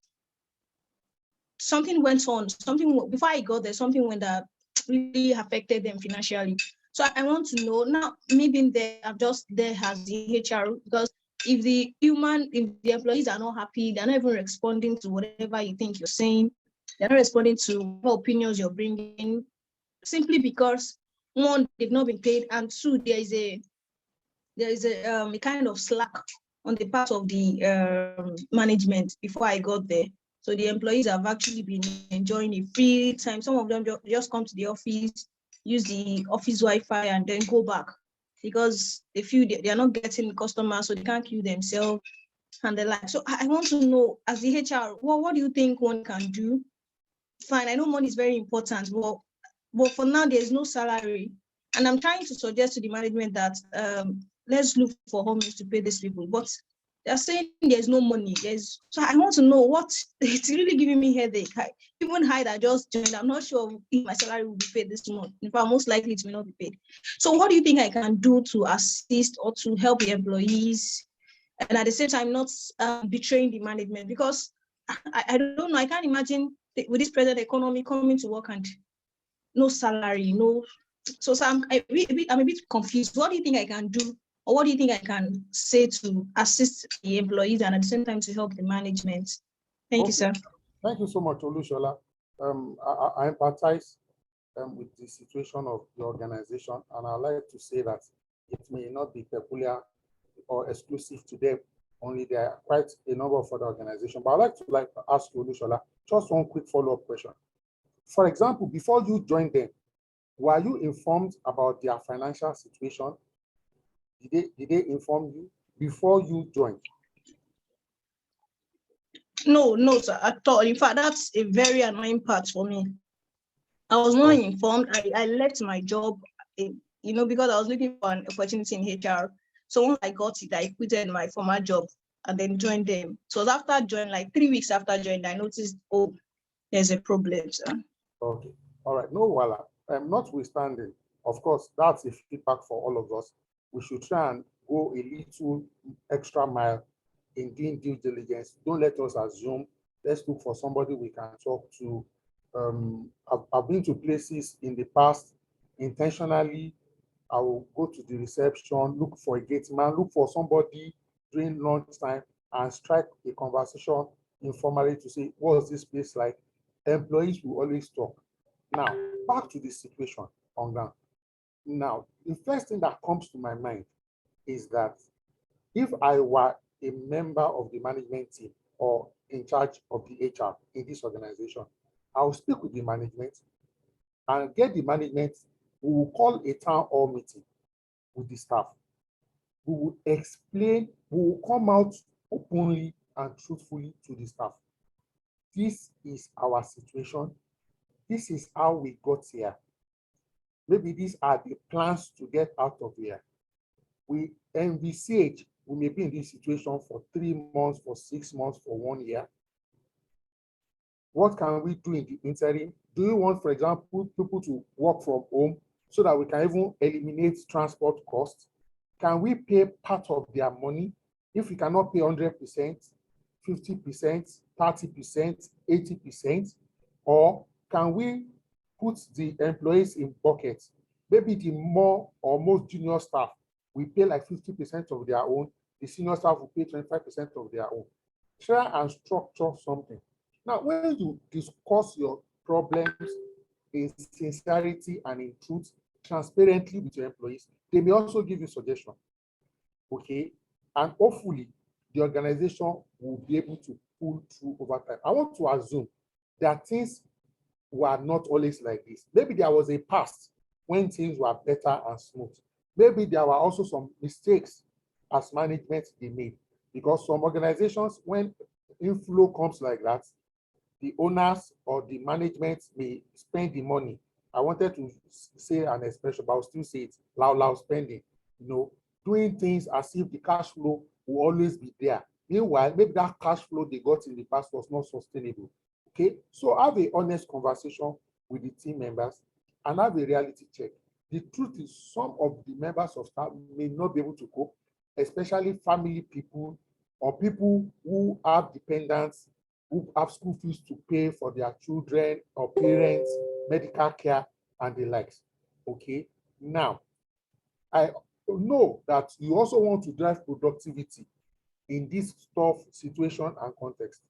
Something went on, before I got there, something went that really affected them financially. So I want to know now, maybe I'm just there as the HR, because if the employees are not happy, they're not even responding to whatever you think you're saying, they're not responding to what opinions you're bringing, simply because one, they've not been paid, and two, there is a kind of slack on the part of the management before I got there. So the employees have actually been enjoying a free time. Some of them just come to the office, use the office Wi-Fi, and then go back, because they feel they are not getting customers, so they can't queue themselves and the like. So I want to know, as the HR, what do you think one can do? Fine, I know money is very important, but for now, there's no salary. And I'm trying to suggest to the management that let's look for homes to pay these people. But they're saying there's no money. So I want to know what, it's really giving me headache. Even I just joined, I'm not sure if my salary will be paid this month. In fact, most likely it may not be paid. So what do you think I can do to assist or to help the employees, and at the same time not betraying the management? Because I don't know, I can't imagine with this present economy coming to work and no salary, no. So I'm a bit confused. What do you think I can do, or what do you think I can say to assist the employees and at the same time to help the management? Thank you, sir. Thank you so much, Olushola. I empathize with the situation of the organization, and I'd like to say that it may not be peculiar or exclusive to them only. There are quite a number of other organizations. But I'd like to ask you, Olushola, just one quick follow-up question. For example, before you joined them, were you informed about their financial situation? Did they inform you before you joined? No, sir, at all. In fact, that's a very annoying part for me. I was not informed. I left my job, because I was looking for an opportunity in HR. So once I got it, I quitted my former job and then joined them. So after joining, like 3 weeks after joining, I noticed, oh, there's a problem, sir. Okay, all right, no wala. Notwithstanding, of course, that's a feedback for all of us. We should try and go a little extra mile in doing due diligence. Don't let us assume. Let's look for somebody we can talk to. I've been to places in the past intentionally. I will go to the reception, look for a gate man, look for somebody during lunchtime, and strike a conversation informally to say, what's this place like? Employees will always talk. Now, back to the situation on ground. Now, the first thing that comes to my mind is that if I were a member of the management team or in charge of the HR in this organization, I will speak with the management and get the management. We will call a town hall meeting with the staff. We will explain, we will come out openly and truthfully to the staff. This is our situation. This is how we got here. Maybe these are the plans to get out of here. We envisage we may be in this situation for 3 months, for 6 months, for 1 year. What can we do in the interim? Do you want, for example, people to work from home so that we can even eliminate transport costs? Can we pay part of their money? If we cannot pay 100%, 50%, 30%, 80%, or can we put the employees in buckets maybe the more or most junior staff will pay like 50% of their own, the senior staff will pay 25% of their own. Try and structure something. Now, when you discuss your problems in sincerity and in truth, transparently with your employees, they may also give you suggestions. Okay, and hopefully the organization will be able to pull through over time. I want to assume that things were not always like this. Maybe there was a past when things were better and smooth. Maybe there were also some mistakes as management they made, because some organizations, when inflow comes like that, the owners or the management may spend the money. I wanted to say an expression, but I'll still say it loud spending, doing things as if the cash flow will always be there. Meanwhile, maybe that cash flow they got in the past was not sustainable. Okay, so have a honest conversation with the team members and have a reality check. The truth is, some of the members of staff may not be able to cope, especially family people or people who have dependents, who have school fees to pay for their children or parents, medical care, and the likes. Okay, now, I know that you also want to drive productivity in this tough situation and context.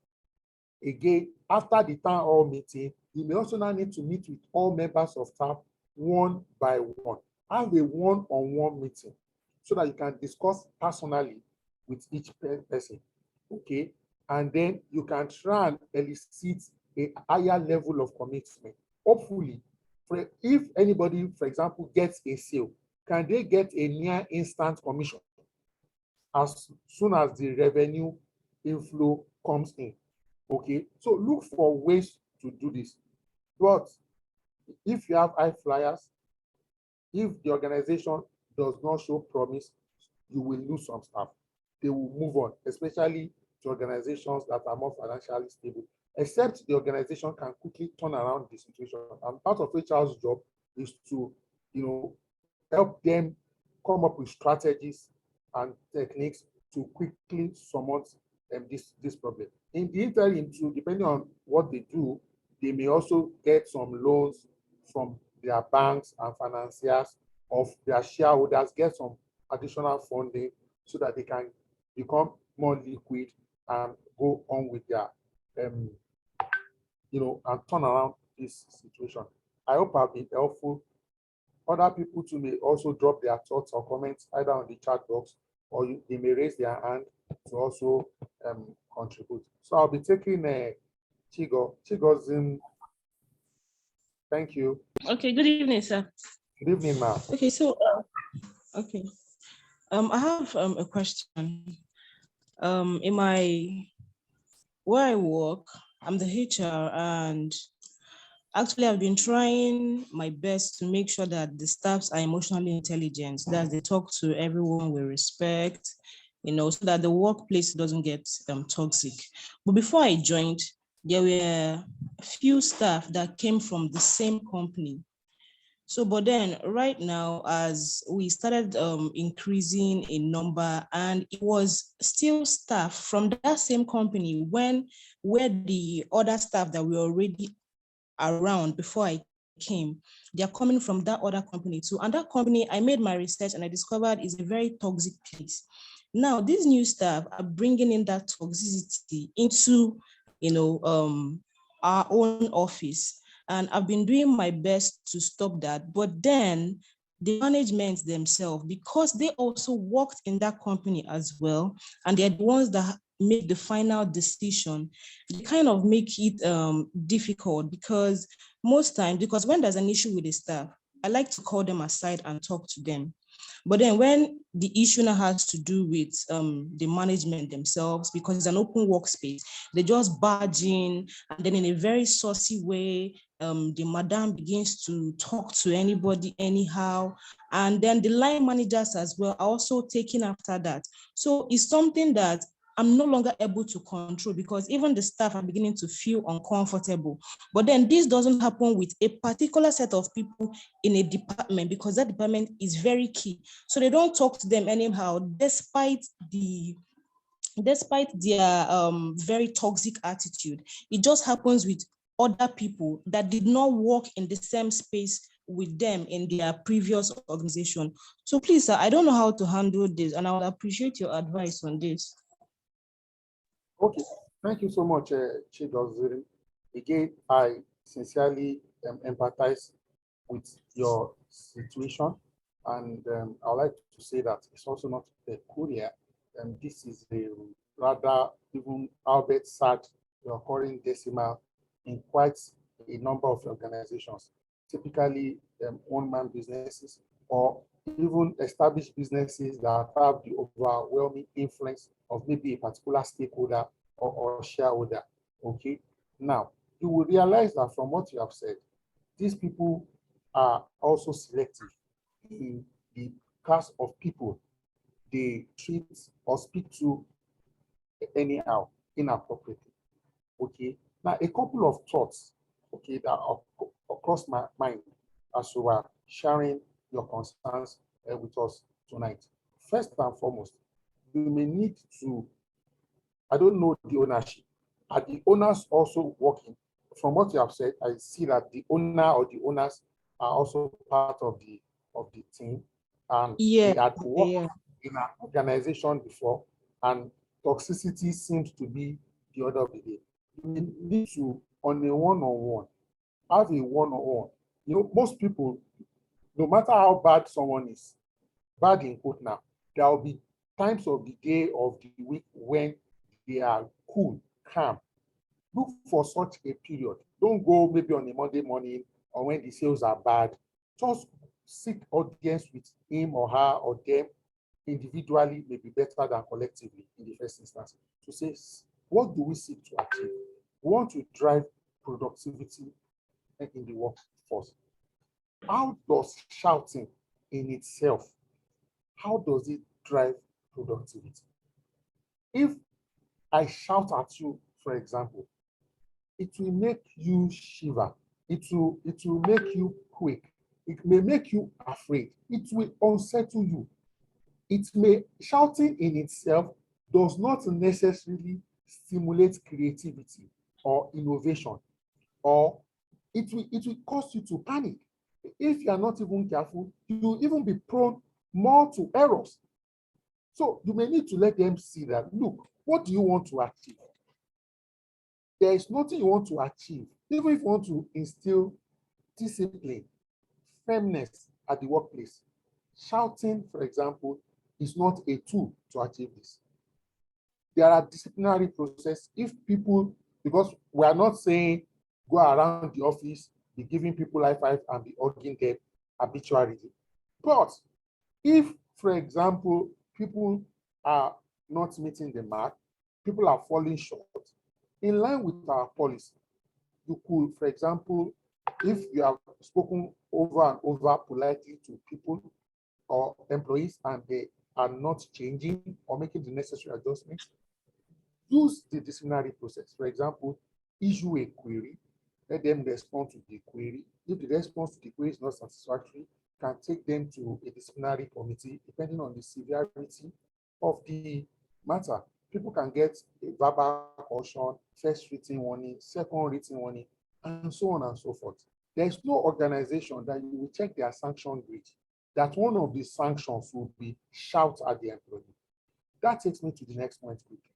Again, after the town hall meeting, you may also now need to meet with all members of staff one by one. Have a one-on-one meeting so that you can discuss personally with each person. Okay, and then you can try and elicit a higher level of commitment. Hopefully, if anybody, for example, gets a sale, can they get a near instant commission as soon as the revenue inflow comes in? Okay, so look for ways to do this. But if you have high flyers, if the organization does not show promise, you will lose some staff. They will move on, especially to organizations that are more financially stable, except the organization can quickly turn around the situation. And part of HR's job is to, help them come up with strategies and techniques to quickly surmount this problem. In the interim, too, depending on what they do, they may also get some loans from their banks and financiers of their shareholders, get some additional funding so that they can become more liquid and go on with their, and turn around this situation. I hope I've been helpful. Other people too may also drop their thoughts or comments either on the chat box, or they may raise their hand to also contribute. So I'll be taking Chigozin. Thank you. Okay, good evening, sir. Good evening, ma'am. Okay, so I have a question. Where I work, I'm the HR, and actually I've been trying my best to make sure that the staffs are emotionally intelligent, that they talk to everyone with respect, so that the workplace doesn't get toxic. But before I joined, there were a few staff that came from the same company. So, but then right now, as we started increasing in number, and it was still staff from that same company where the other staff that were already around before I came, they're coming from that other company too. And that company, I made my research and I discovered is a very toxic place. Now, these new staff are bringing in that toxicity into, our own office. And I've been doing my best to stop that. But then the management themselves, because they also worked in that company as well, and they're the ones that make the final decision, they kind of make it difficult, because most times, because when there's an issue with the staff, I like to call them aside and talk to them. But then when the issue now has to do with the management themselves, because it's an open workspace, they just barge in, and then in a very saucy way, the madam begins to talk to anybody anyhow. And then the line managers as well are also taking after that. So it's something that I'm no longer able to control, because even the staff are beginning to feel uncomfortable. But then this doesn't happen with a particular set of people in a department, because that department is very key. So they don't talk to them anyhow, despite their very toxic attitude. It just happens with other people that did not work in the same space with them in their previous organization. So please, sir, I don't know how to handle this, and I would appreciate your advice on this. Okay, thank you so much, Chidoziri. Again, I sincerely empathize with your situation, and I'd like to say that it's also not peculiar. This is a rather even albeit sad occurring decimal in quite a number of organizations, typically one-man businesses or even established businesses that have the overwhelming influence of maybe a particular stakeholder or shareholder. Okay, now you will realize that from what you have said, these people are also selective in the class of people they treat or speak to anyhow, inappropriately. Okay, now a couple of thoughts, okay, that across my mind as you are sharing your concerns with us tonight. First and foremost, you may need to, I don't know the ownership. Are the owners also working? From what you have said, I see that the owner or the owners are also part of the team, and Yeah, they had worked yeah. in an organization before, and toxicity seems to be the order of the day. You need to, on a one-on-one, have a one-on-one. You know, most people, no matter how bad someone is, bad in quote now, there will be times of the day of the week when they are cool, calm. Look for such a period. Don't go maybe on a Monday morning or when the sales are bad. Just seek audience with him or her or them individually may be better than collectively in the first instance. To say, what do we seek to achieve? We want to drive productivity in the workforce. How does shouting in itself, how does it drive productivity? If I shout at you, for example, it will make you shiver. It will make you quake. It may make you afraid. It will unsettle you. It may, shouting in itself does not necessarily stimulate creativity or innovation, or it will cause you to panic. If you are not even careful, you will even be prone more to errors. So you may need to let them see that, look, what do you want to achieve? There is nothing you want to achieve, even if you want to instill discipline, firmness at the workplace. Shouting, for example, is not a tool to achieve this. There are disciplinary processes. If people, because we are not saying go around the office, be giving people high five and be hugging them habitually. But if, for example, people are not meeting the mark, people are falling short, in line with our policy, you could, for example, if you have spoken over and over politely to people or employees and they are not changing or making the necessary adjustments, use the disciplinary process. For example, issue a query, let them respond to the query. If the response to the query is not satisfactory, can take them to a disciplinary committee, depending on the severity of the matter. People can get a verbal caution, first written warning, second written warning, and so on and so forth. There's no organization that you will check their sanction grid, that one of the sanctions will be shout at the employee. That takes me to the next point quickly.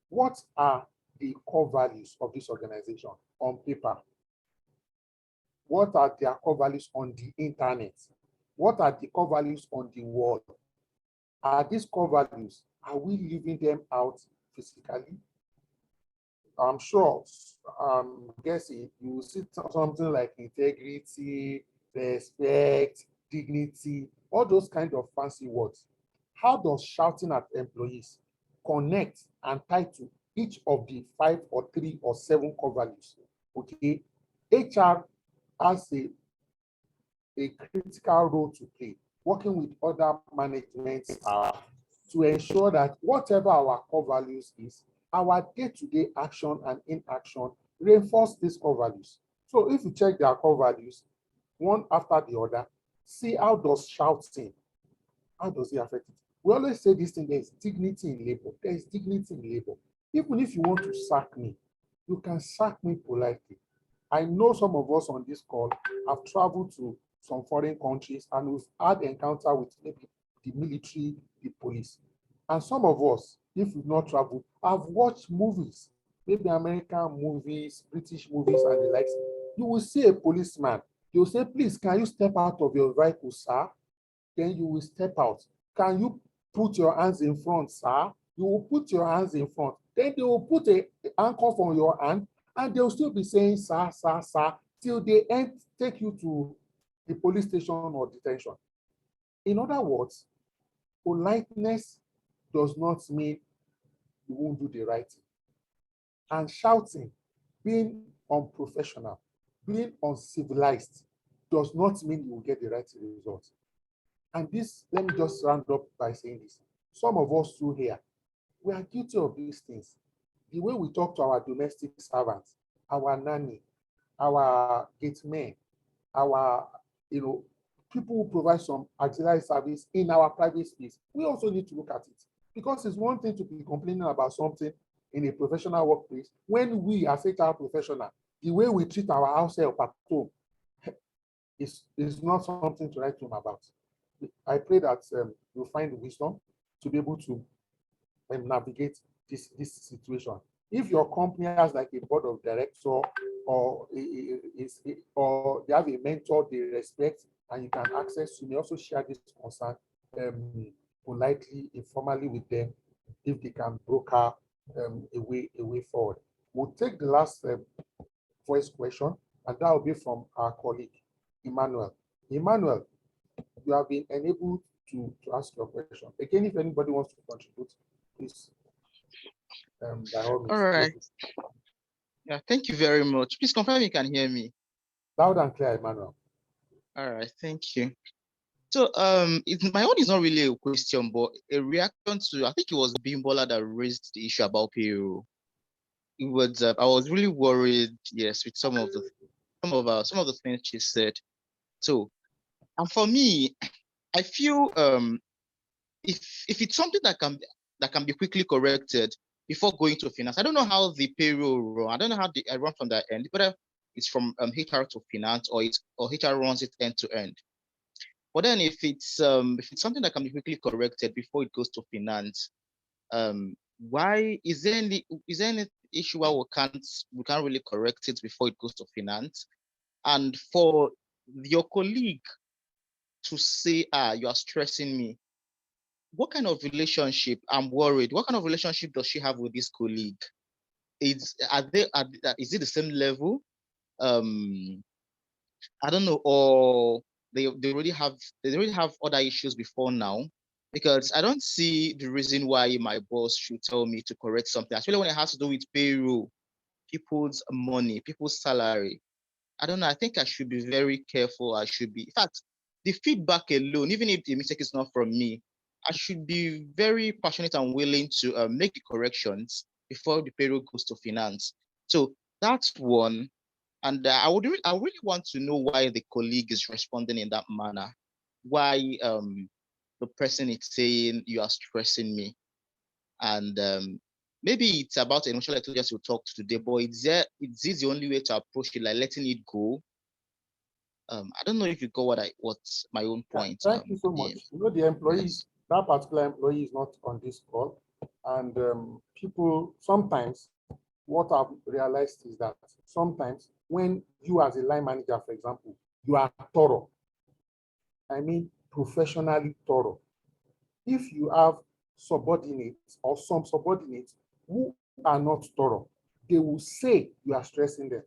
What are the core values of this organization on paper? What are their core values on the internet? What are the core values on the world? Are these core values, are we living them out physically? I'm sure, I'm guessing you will see something like integrity, respect, dignity, all those kind of fancy words. How does shouting at employees connect and tie to each of the 5 or 3 or 7 core values? Okay, HR has a critical role to play, working with other management to ensure that whatever our core values is, our day-to-day action and inaction reinforce these core values. So if you check their core values, one after the other, see how does shouting, how does it affect it? We always say this thing, there is dignity in labor. There is dignity in labor. Even if you want to sack me, you can sack me politely. I know some of us on this call have traveled to some foreign countries and we've had encounter with maybe the military, the police. And some of us, if we've not traveled, have watched movies, maybe American movies, British movies, and the likes. You will see a policeman. They will say, please, can you step out of your vehicle, sir? Then you will step out. Can you put your hands in front, sir? You will put your hands in front. Then they will put a handcuff on your hand, and they will still be saying, sir, sir, sir, till they take you to the police station or detention. In other words, politeness does not mean you won't do the right thing. And shouting, being unprofessional, being uncivilized does not mean you will get the right result. And this, let me just round up by saying this. Some of us through here, we are guilty of these things. The way we talk to our domestic servants, our nanny, our gate men, our, people who provide some auxiliary service in our private space, we also need to look at it. Because it's one thing to be complaining about something in a professional workplace when we, as HR professional, the way we treat our house help at home is not something to write home about. I pray that you'll find the wisdom to be able to navigate this situation. If your company has like a board of directors or they have a mentor they respect and you can access, you may also share this concern politely, informally with them if they can broker a way forward. We'll take the last voice question, and that will be from our colleague, Emmanuel. Emmanuel, you have been enabled to ask your question. Again, if anybody wants to contribute, please. By all means. All right. Yeah, thank you very much. Please confirm you can hear me. Loud and clear, Emmanuel. All right, thank you. So my own is not really a question, but a reaction to, I think it was Bimbola that raised the issue about payroll. It was I was really worried, yes, with some of the things she said. So, and for me, I feel if it's something that can be quickly corrected before going to finance. I don't know how the payroll run. I don't know how I run from that end, whether it's from HR to finance or HR runs it end to end. But then if it's something that can be quickly corrected before it goes to finance, why is there any issue where we can't really correct it before it goes to finance? And for your colleague to say, you are stressing me, what kind of relationship? I'm worried. What kind of relationship does she have with this colleague? Is it the same level? I don't know, or they already have other issues before now, because I don't see the reason why my boss should tell me to correct something, especially when it has to do with payroll, people's money, people's salary. I don't know. I think I should be very careful. I should be, in fact, the feedback alone, even if the mistake is not from me, I should be very passionate and willing to make the corrections before the payroll goes to finance. So that's one. And I really want to know why the colleague is responding in that manner. Why the person is saying you are stressing me, and maybe it's about emotional intelligence we'll talk to today. But is this the only way to approach it, like letting it go? I don't know if you got what's my own point. Thank you so much. You know, the employees, that particular employee is not on this call, and people sometimes, what I've realized is that sometimes when you as a line manager, for example, you are thorough. I mean, professionally thorough. If you have subordinates or some subordinates who are not thorough, they will say you are stressing them.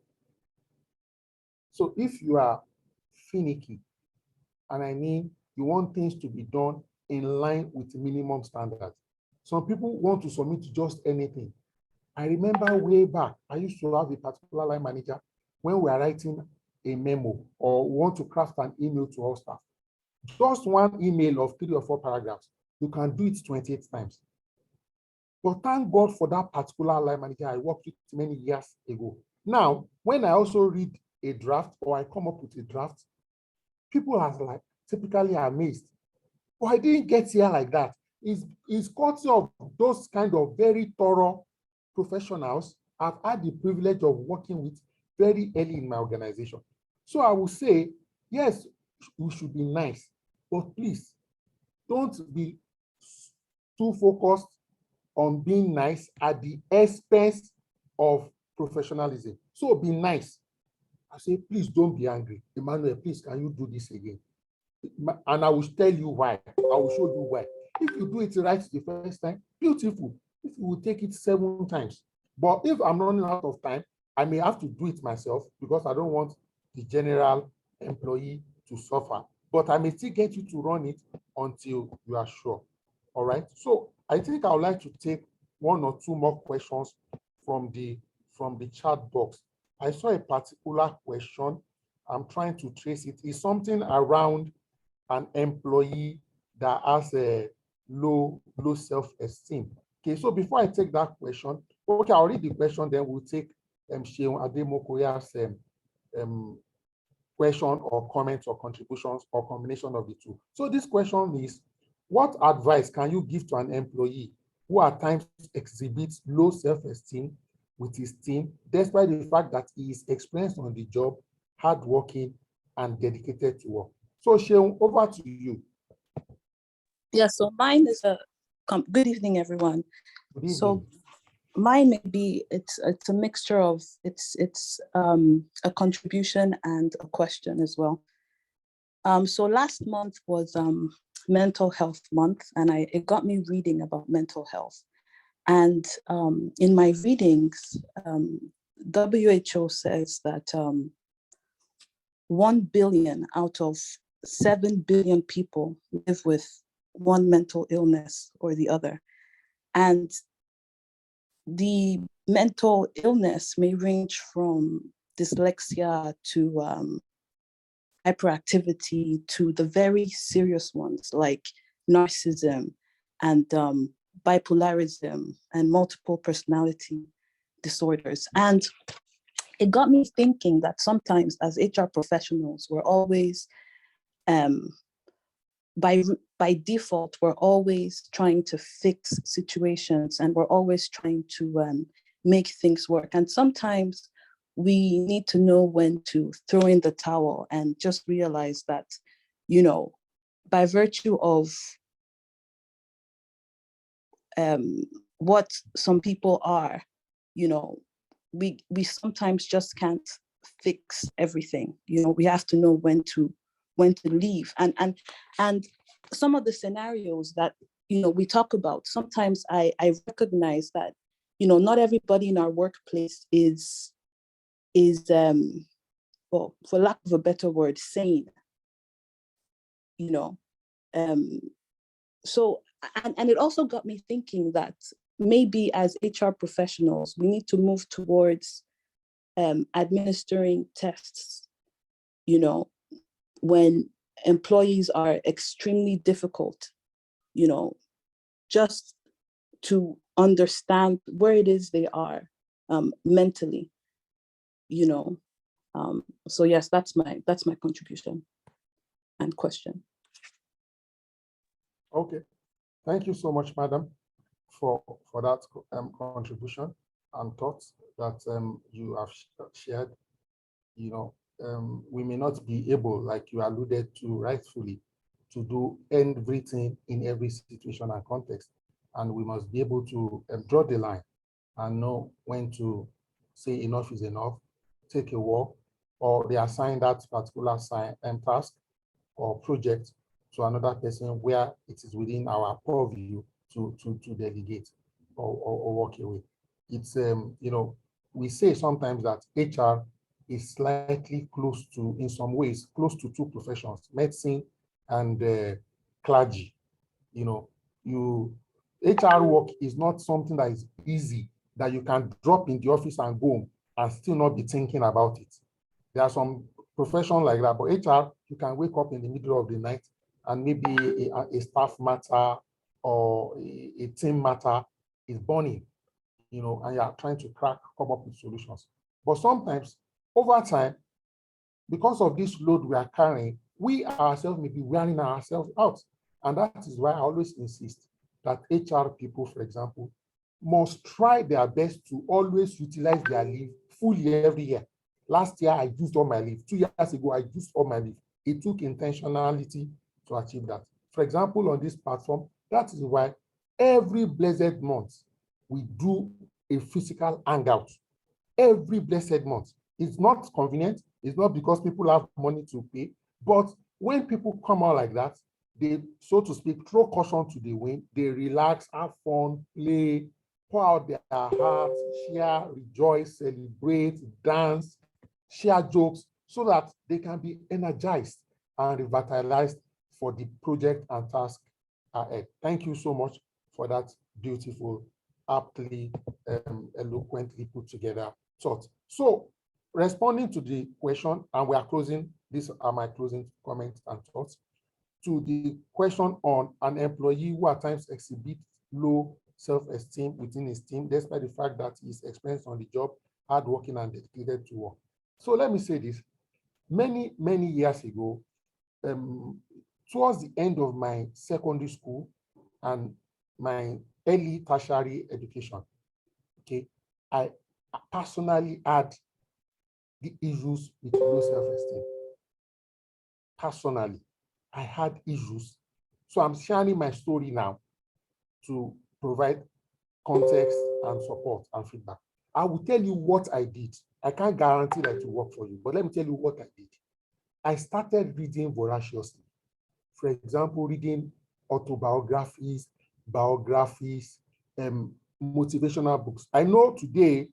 So if you are finicky, and I mean, you want things to be done in line with minimum standards. Some people want to submit to just anything. I remember way back, I used to have a particular line manager when we are writing a memo or want to craft an email to our staff. Just one email of 3 or 4 paragraphs, you can do it 28 times. But thank God for that particular line manager I worked with many years ago. Now, when I also read a draft or I come up with a draft, people are like typically amazed. Oh, I didn't get here like that. It's courtesy of those kind of very thorough professionals I've had the privilege of working with very early in my organization. So I will say, yes, we should be nice, but please don't be too focused on being nice at the expense of professionalism. So be nice. I say, please don't be angry. Emmanuel, please, can you do this again? And I will tell you why. I will show you why. If you do it right the first time, beautiful. If you will take it 7 times. But if I'm running out of time, I may have to do it myself because I don't want the general employee to suffer. But I may still get you to run it until you are sure. All right. So I think I would like to take 1 or 2 more questions from the chat box. I saw a particular question. I'm trying to trace it. It's something around an employee that has a low self-esteem. Okay, so before I take that question, okay, I'll read the question, then we'll take Seun Ademokoya's question or comments or contributions or combination of the two. So this question is, what advice can you give to an employee who at times exhibits low self-esteem with his team, despite the fact that he is experienced on the job, hardworking, and dedicated to work? So Seun, over to you. Yeah, so mine is good evening, everyone. Good evening. So mine may be, it's a mixture of, it's a contribution and a question as well. So last month was Mental Health Month, and it got me reading about mental health. And in my readings, WHO says that 1 billion out of 7 billion people live with one mental illness or the other. And the mental illness may range from dyslexia to hyperactivity to the very serious ones like narcissism and bipolarism and multiple personality disorders. And it got me thinking that sometimes as HR professionals, we're always, by default, we're always trying to fix situations and we're always trying to make things work. And sometimes we need to know when to throw in the towel and just realize that, you know, by virtue of what some people are, you know, we sometimes just can't fix everything. You know, we have to know when to leave. And some of the scenarios that, you know, we talk about, sometimes I recognize that, you know, not everybody in our workplace is well, for lack of a better word, sane, you know. So, and it also got me thinking that maybe as HR professionals, we need to move towards administering tests, you know, when employees are extremely difficult, you know, just to understand where it is they are mentally, you know. So yes, that's my contribution and question. Okay, thank you so much, madam, for that contribution and thoughts that you have shared. You know, we may not be able, like you alluded to rightfully, to do everything in every situation and context, and we must be able to draw the line and know when to say enough is enough, take a walk, or reassign that particular task or project to another person where it is within our purview to delegate or walk away. It's, you know, we say sometimes that HR is slightly close to, in some ways, close to 2 professions, medicine and clergy. You know, HR work is not something that is easy, that you can drop in the office and go home and still not be thinking about it. There are some professions like that, but HR, you can wake up in the middle of the night and maybe a staff matter or a team matter is burning, you know, and you are trying to come up with solutions. But sometimes, over time, because of this load we are carrying, we ourselves may be wearing ourselves out. And that is why I always insist that HR people, for example, must try their best to always utilize their leave fully every year. Last year, I used all my leave. 2 years ago, I used all my leave. It took intentionality to achieve that. For example, on this platform, that is why every blessed month, we do a physical hangout. Every blessed month. It's not convenient. It's not because people have money to pay. But when people come out like that, they, so to speak, throw caution to the wind. They relax, have fun, play, pour out their hearts, share, rejoice, celebrate, dance, share jokes, so that they can be energized and revitalized for the project and task ahead. Thank you so much for that beautiful, aptly, eloquently put together thought. So, responding to the question, and we are closing, these are my closing comments and thoughts, to the question on an employee who at times exhibits low self-esteem within his team, despite the fact that he's experienced on the job, hardworking and dedicated to work. So let me say this. Many, many years ago, towards the end of my secondary school and my early tertiary education, okay, I personally had the issues with low self-esteem. Personally, I had issues. So I'm sharing my story now to provide context and support and feedback. I will tell you what I did. I can't guarantee that it will work for you, but let me tell you what I did. I started reading voraciously. For example, reading autobiographies, biographies, motivational books. I know today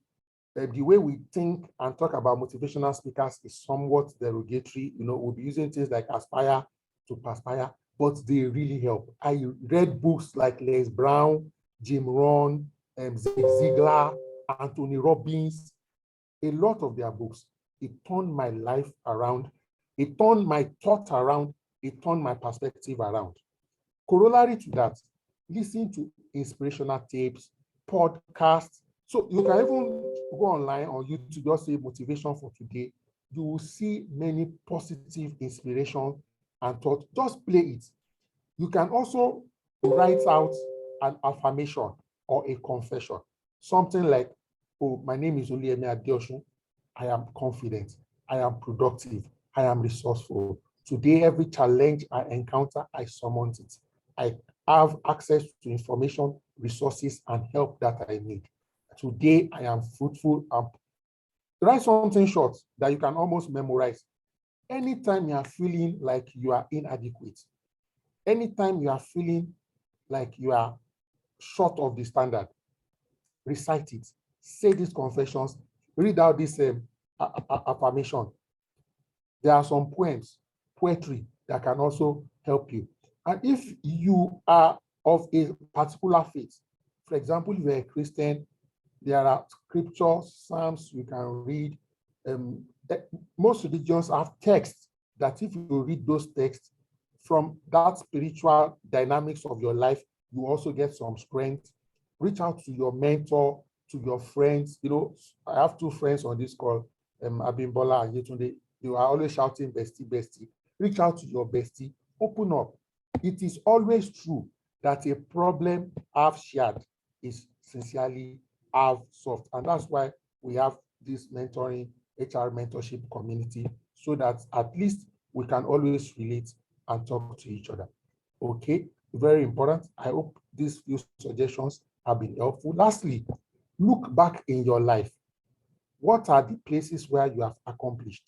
the way we think and talk about motivational speakers is somewhat derogatory. You know, we'll be using things like aspire to perspire, but they really help. I read books like Les Brown, Jim Rohn, Zig Ziglar, Anthony Robbins, a lot of their books. It turned my life around. It turned my thought around. It turned my perspective around. Corollary to that, listen to inspirational tapes, podcasts. So you can even go online or YouTube, just say motivation for today. You will see many positive inspiration and thought. Just play it. You can also write out an affirmation or a confession. Something like, oh, my name is Oluyemi Adeosun. I am confident. I am productive. I am resourceful. Today, every challenge I encounter, I surmount it. I have access to information, resources, and help that I need. Today, I am fruitful. Write something short that you can almost memorize. Anytime you are feeling like you are inadequate, anytime you are feeling like you are short of the standard, recite it. Say these confessions. Read out this affirmation. There are some poems, poetry that can also help you. And if you are of a particular faith, for example, if you're a Christian, there are scriptures, psalms you can read. Most religions have texts that if you read those texts from that spiritual dynamics of your life, you also get some strength. Reach out to your mentor, to your friends. You know, I have two friends on this call, Abimbola and Yetunde. You are always shouting bestie, bestie. Reach out to your bestie, open up. It is always true that a problem I've shared is sincerely have solved. And that's why we have this mentoring, HR mentorship community, so that at least we can always relate and talk to each other. Okay, very important. I hope these few suggestions have been helpful. Lastly, look back in your life. What are the places where you have accomplished?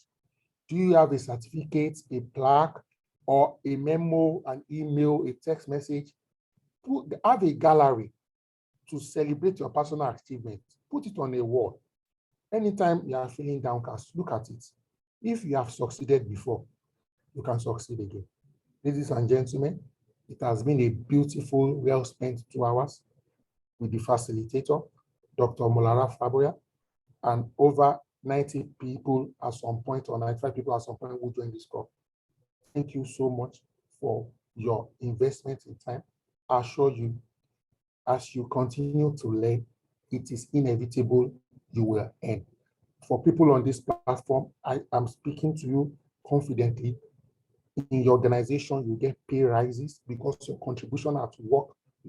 Do you have a certificate, a plaque, or a memo, an email, a text message? Have a gallery to celebrate your personal achievement. Put it on a wall. Anytime you are feeling downcast, look at it. If you have succeeded before, you can succeed again. Ladies and gentlemen, it has been a beautiful, well-spent 2 hours with the facilitator, Dr. Molara Faboya, and over 90 people at some point, or 95 people at some point who joined this call. Thank you so much for your investment in time. I assure you, as you continue to learn, it is inevitable you will earn. For people on this platform, I am speaking to you confidently. In your organization, you get pay rises because your contribution at work,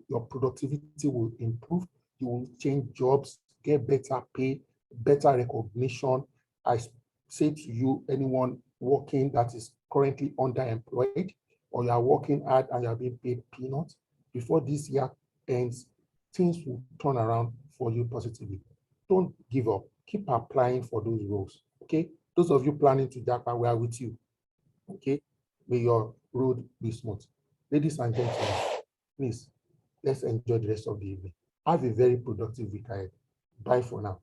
your productivity will improve. You will change jobs, get better pay, better recognition. I say to you, anyone working that is currently underemployed, or you are working hard and you are being paid peanuts, before this year ends, things will turn around for you positively. Don't give up. Keep applying for those roles. Okay. Those of you planning to jackpot, we are with you. Okay. May your road be smooth. Ladies and gentlemen, please, let's enjoy the rest of the evening. Have a very productive week ahead. Bye for now.